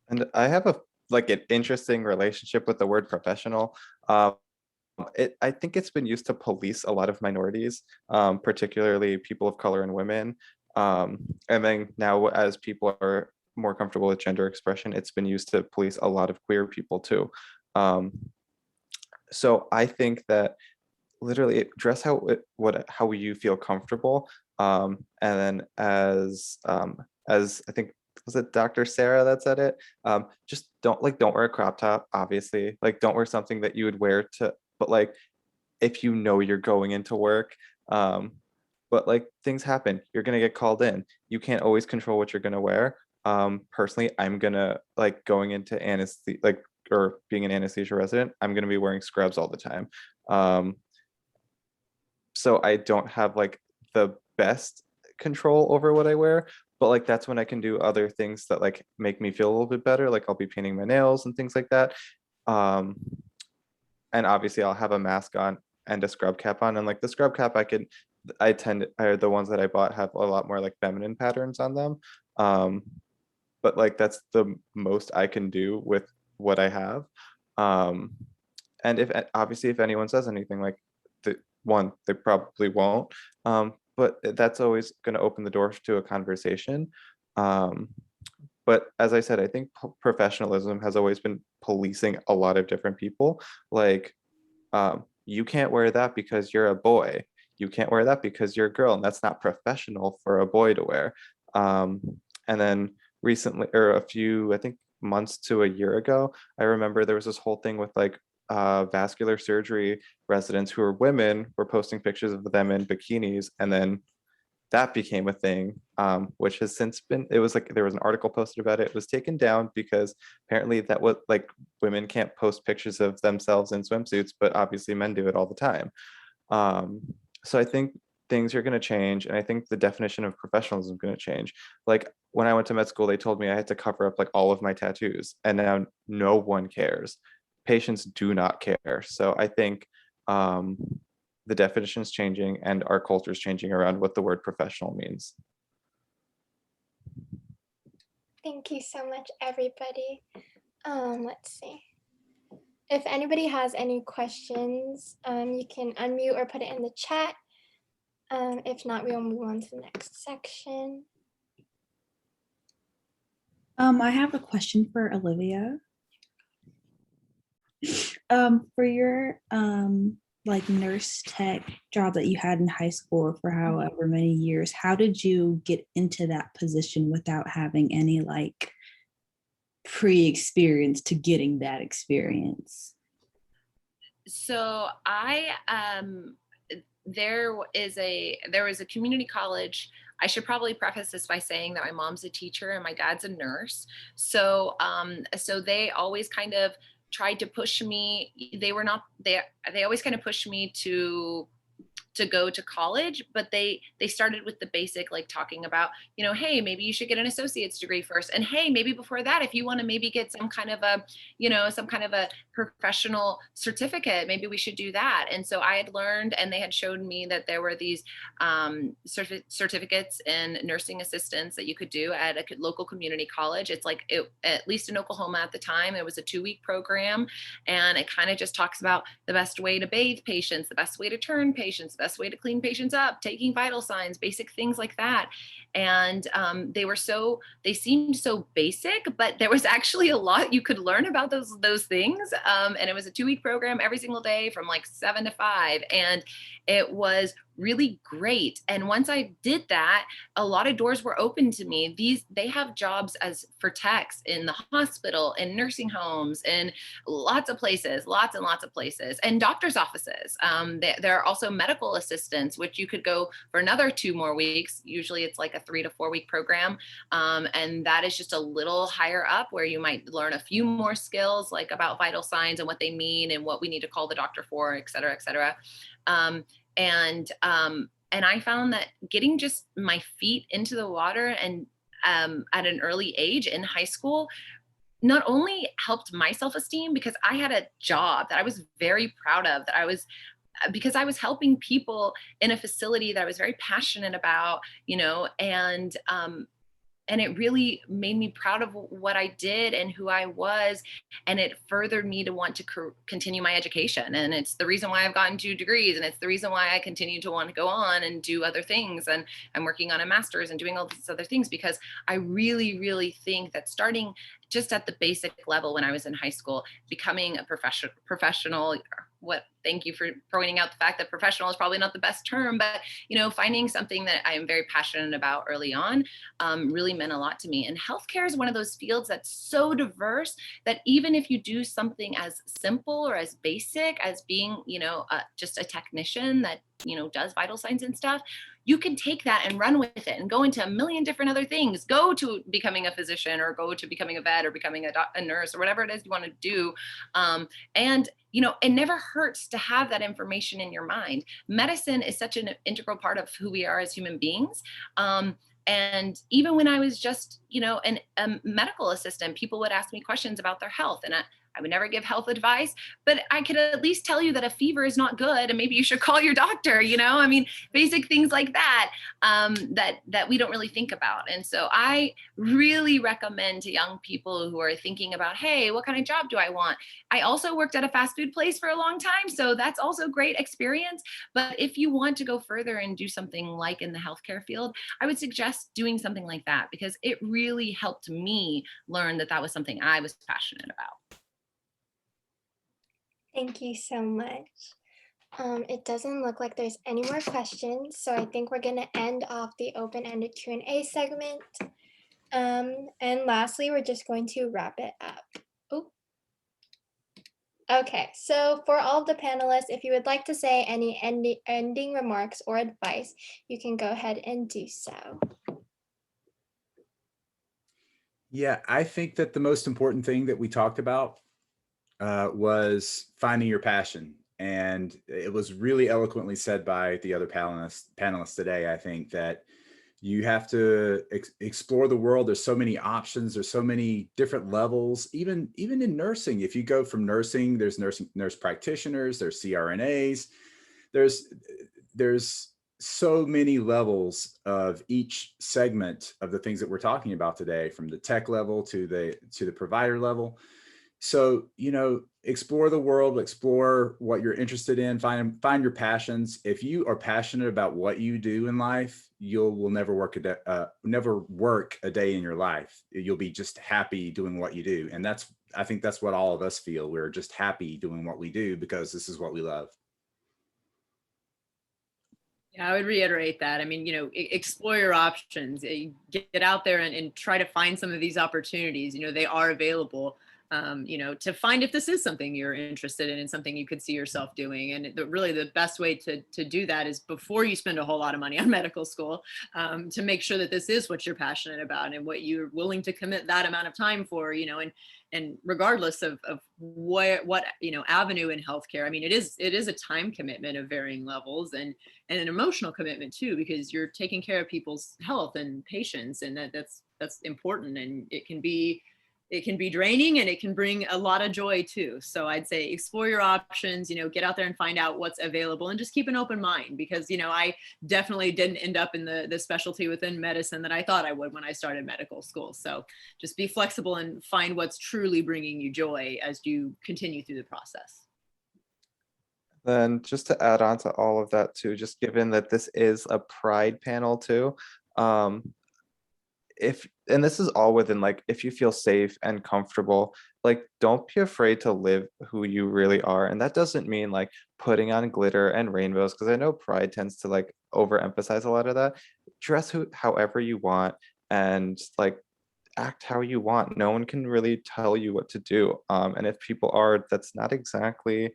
And I have an interesting relationship with the word professional. I think it's been used to police a lot of minorities, particularly people of color and women. And then now, as people are more comfortable with gender expression, it's been used to police a lot of queer people too. So I think that literally dress how you feel comfortable. And then as I think, was it Dr. Sarah that said it? Just don't wear a crop top, obviously. Like, don't wear something that you would wear to, but like, if you know you're going into work, but like things happen, you're gonna get called in. You can't always control what you're gonna wear. Personally, I'm gonna like going into anesthesia, like, or being an anesthesia resident, I'm gonna be wearing scrubs all the time. So I don't have like the best control over what I wear, but like that's when I can do other things that like make me feel a little bit better. Like I'll be painting my nails and things like that. Um, and obviously I'll have a mask on and a scrub cap on. And like the scrub cap, the ones that I bought have a lot more like feminine patterns on them. But like that's the most I can do with what I have. And if obviously if anyone says anything, like they probably won't. But that's always going to open the door to a conversation. But as I said, I think professionalism has always been policing a lot of different people. Like, you can't wear that because you're a boy. You can't wear that because you're a girl, and that's not professional for a boy to wear. And then recently, or a few, I think months to a year ago, I remember there was this whole thing with like vascular surgery residents who are women were posting pictures of them in bikinis, and then that became a thing, which has since been, it was like there was an article posted about it. It was taken down because apparently that was like women can't post pictures of themselves in swimsuits, but obviously men do it all the time. So I think things are going to change, and I think the definition of professionalism is going to change. Like when I went to med school, they told me I had to cover up like all of my tattoos, and now no one cares. Patients do not care. So I think the definition is changing and our culture is changing around what the word professional means. Thank you so much, everybody. Let's see. If anybody has any questions, you can unmute or put it in the chat. If not, we'll move on to the next section. I have a question for Olivia. For your like nurse tech job that you had in high school for however many years, how did you get into that position without having any like pre-experience to getting that experience? So there was a community college. I should probably preface this by saying that my mom's a teacher and my dad's a nurse. So they always kind of tried to push me. They always kind of pushed me to to go to college, but they started with the basic, like talking about, you know, hey, maybe you should get an associate's degree first. And hey, maybe before that, if you want to maybe get some kind of a, you know, some kind of a professional certificate, maybe we should do that. And so I had learned, and they had showed me that there were these certificates in nursing assistance that you could do at a local community college. It's like, at least in Oklahoma at the time, it was a 2-week program. And it kind of just talks about the best way to bathe patients, the best way to turn patients, the best way to clean patients up, taking vital signs, basic things like that. And they seemed so basic, but there was actually a lot you could learn about those things. And it was a 2-week program every single day from like 7 to 5. And it was really great. And once I did that, a lot of doors were open to me. They have jobs as for techs in the hospital, in nursing homes, in lots of places, lots and lots of places, and doctors' offices. There are also medical assistants, which you could go for another 2 more weeks. Usually it's like a 3 to 4 week program. And that is just a little higher up, where you might learn a few more skills, like about vital signs and what they mean and what we need to call the doctor for, et cetera, et cetera. And I found that getting just my feet into the water and at an early age in high school not only helped my self-esteem, because I had a job that I was very proud of, because I was helping people in a facility that I was very passionate about, you know, and it really made me proud of what I did and who I was. And it furthered me to want to continue my education. And it's the reason why I've gotten 2 degrees. And it's the reason why I continue to want to go on and do other things. And I'm working on a master's and doing all these other things, because I really, really think that starting just at the basic level when I was in high school, becoming a professional, thank you for pointing out the fact that professional is probably not the best term, but, you know, finding something that I am very passionate about early on really meant a lot to me. And healthcare is one of those fields that's so diverse that even if you do something as simple or as basic as being, you know, just a technician that, you know, does vital signs and stuff, you can take that and run with it and go into a million different other things, go to becoming a physician or go to becoming a vet or becoming a nurse or whatever it is you want to do. And, you know, it never hurts to have that information in your mind. Medicine is such an integral part of who we are as human beings. And even when I was just, you know, a medical assistant, people would ask me questions about their health, and I would never give health advice, but I could at least tell you that a fever is not good and maybe you should call your doctor, you know? I mean, basic things like that, that we don't really think about. And so I really recommend to young people who are thinking about, hey, what kind of job do I want? I also worked at a fast food place for a long time, so that's also great experience. But if you want to go further and do something like in the healthcare field, I would suggest doing something like that, because it really helped me learn that that was something I was passionate about. Thank you so much. It doesn't look like there's any more questions, so I think we're going to end off the open-ended Q&A segment. And lastly, we're just going to wrap it up. Ooh. Okay, so for all of the panelists, if you would like to say any ending remarks or advice, you can go ahead and do so. Yeah, I think that the most important thing that we talked about was finding your passion. And it was really eloquently said by the other panelists today. I think that you have to explore the world. There's so many options. There's so many different levels, even in nursing. If you go from nursing, there's nurse practitioners, there's CRNAs, there's so many levels of each segment of the things that we're talking about today, from the tech level to the provider level. So, you know, explore the world, explore what you're interested in, find your passions. If you are passionate about what you do in life, you will never work a day in your life. You'll be just happy doing what you do. And I think that's what all of us feel. We're just happy doing what we do because this is what we love. Yeah, I would reiterate that. I mean, you know, explore your options, get out there and try to find some of these opportunities. You know, they are available. to find if this is something you're interested in and something you could see yourself doing. And really the best way to do that is before you spend a whole lot of money on medical school, to make sure that this is what you're passionate about and what you're willing to commit that amount of time for, and regardless of what avenue in healthcare. I mean, it is a time commitment of varying levels and an emotional commitment too, because you're taking care of people's health and patients, and that's important, and it can be draining, and it can bring a lot of joy too. So I'd say explore your options, get out there and find out what's available, and just keep an open mind, because, I definitely didn't end up in the specialty within medicine that I thought I would when I started medical school. So just be flexible and find what's truly bringing you joy as you continue through the process. Then just to add on to all of that too, just given that this is a pride panel too, and this is all within, like, if you feel safe and comfortable, like, don't be afraid to live who you really are. And that doesn't mean like putting on glitter and rainbows, because I know pride tends to like overemphasize a lot of that. Dress however you want, and like act how you want. No one can really tell you what to do. And if people are, that's not exactly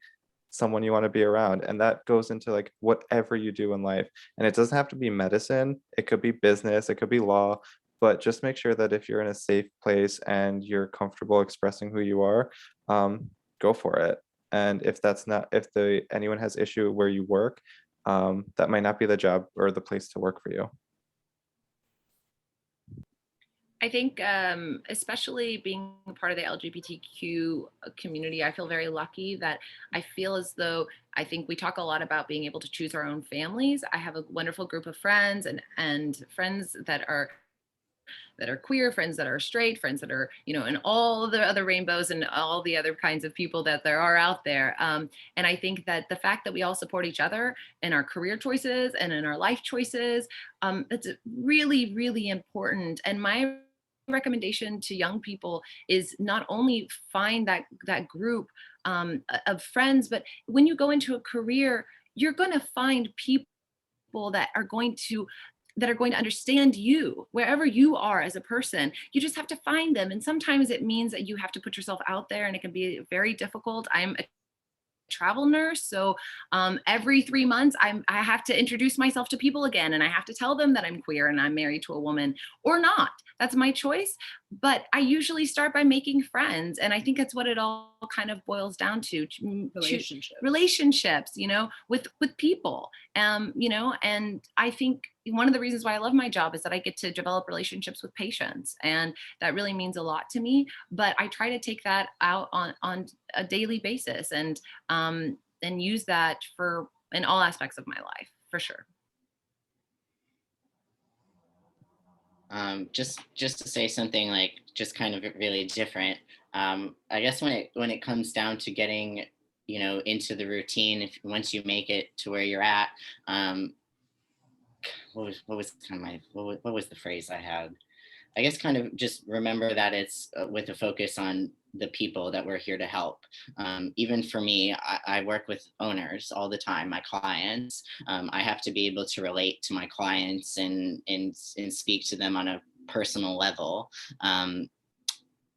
someone you want to be around. And that goes into like whatever you do in life. And it doesn't have to be medicine, it could be business, it could be law. But just make sure that if you're in a safe place and you're comfortable expressing who you are, go for it. And if anyone has issue where you work, that might not be the job or the place to work for you. I think, especially being a part of the LGBTQ community, I feel very lucky that I feel as though, I think we talk a lot about being able to choose our own families. I have a wonderful group of friends and friends that are queer, friends that are straight, friends that are, and all the other rainbows and all the other kinds of people that there are out there. And I think that the fact that we all support each other in our career choices and in our life choices, it's really, really important. And my recommendation to young people is not only find that group of friends, but when you go into a career, you're going to find people that are going to understand you wherever you are as a person. You just have to find them. And sometimes it means that you have to put yourself out there, and it can be very difficult. I'm a travel nurse, so every 3 months I have to introduce myself to people again, and I have to tell them that I'm queer and I'm married to a woman, or not. That's my choice. But I usually start by making friends, and I think that's what it all kind of boils down to. Relationships, with people. And I think one of the reasons why I love my job is that I get to develop relationships with patients, and that really means a lot to me. But I try to take that out on a daily basis, and use that in all aspects of my life, for sure. Just to say something like just kind of really different. I guess when it comes down to getting into the routine, once you make it to where you're at, what was the phrase I had? I guess kind of just remember that it's with a focus on the people that we're here to help. Even for me, I work with owners all the time, my clients. I have to be able to relate to my clients and speak to them on a personal level.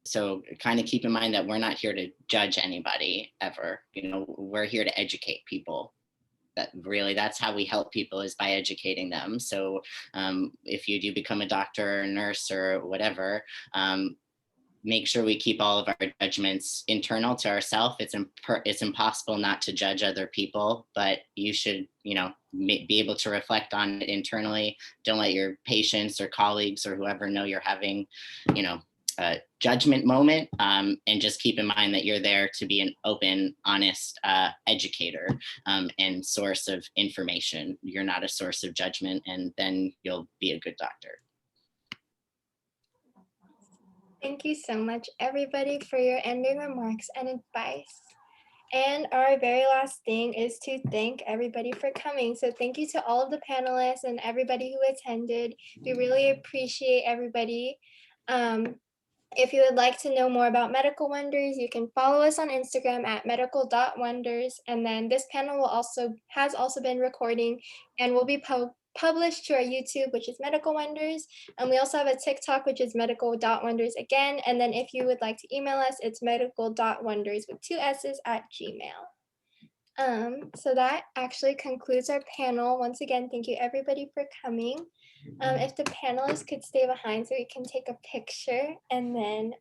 So kind of keep in mind that we're not here to judge anybody ever. We're here to educate people. That's how we help people, is by educating them. So if you do become a doctor or a nurse or whatever, make sure we keep all of our judgments internal to ourselves. It's impossible not to judge other people, but you should, be able to reflect on it internally. Don't let your patients or colleagues or whoever know you're having, a judgment moment, and just keep in mind that you're there to be an open, honest educator and source of information. You're not a source of judgment, and then you'll be a good doctor. Thank you so much, everybody, for your ending remarks and advice. And our very last thing is to thank everybody for coming. So thank you to all of the panelists and everybody who attended. We really appreciate everybody. If you would like to know more about Medical Wonders, you can follow us on Instagram at medical.wonders. And then this panel has also been recording and will be published to our YouTube, which is Medical Wonders. And we also have a TikTok, which is medical.wonders again. And then if you would like to email us, it's medical.wonders with 2 S's at Gmail. So that actually concludes our panel. Once again, thank you everybody for coming. If the panelists could stay behind so we can take a picture, and then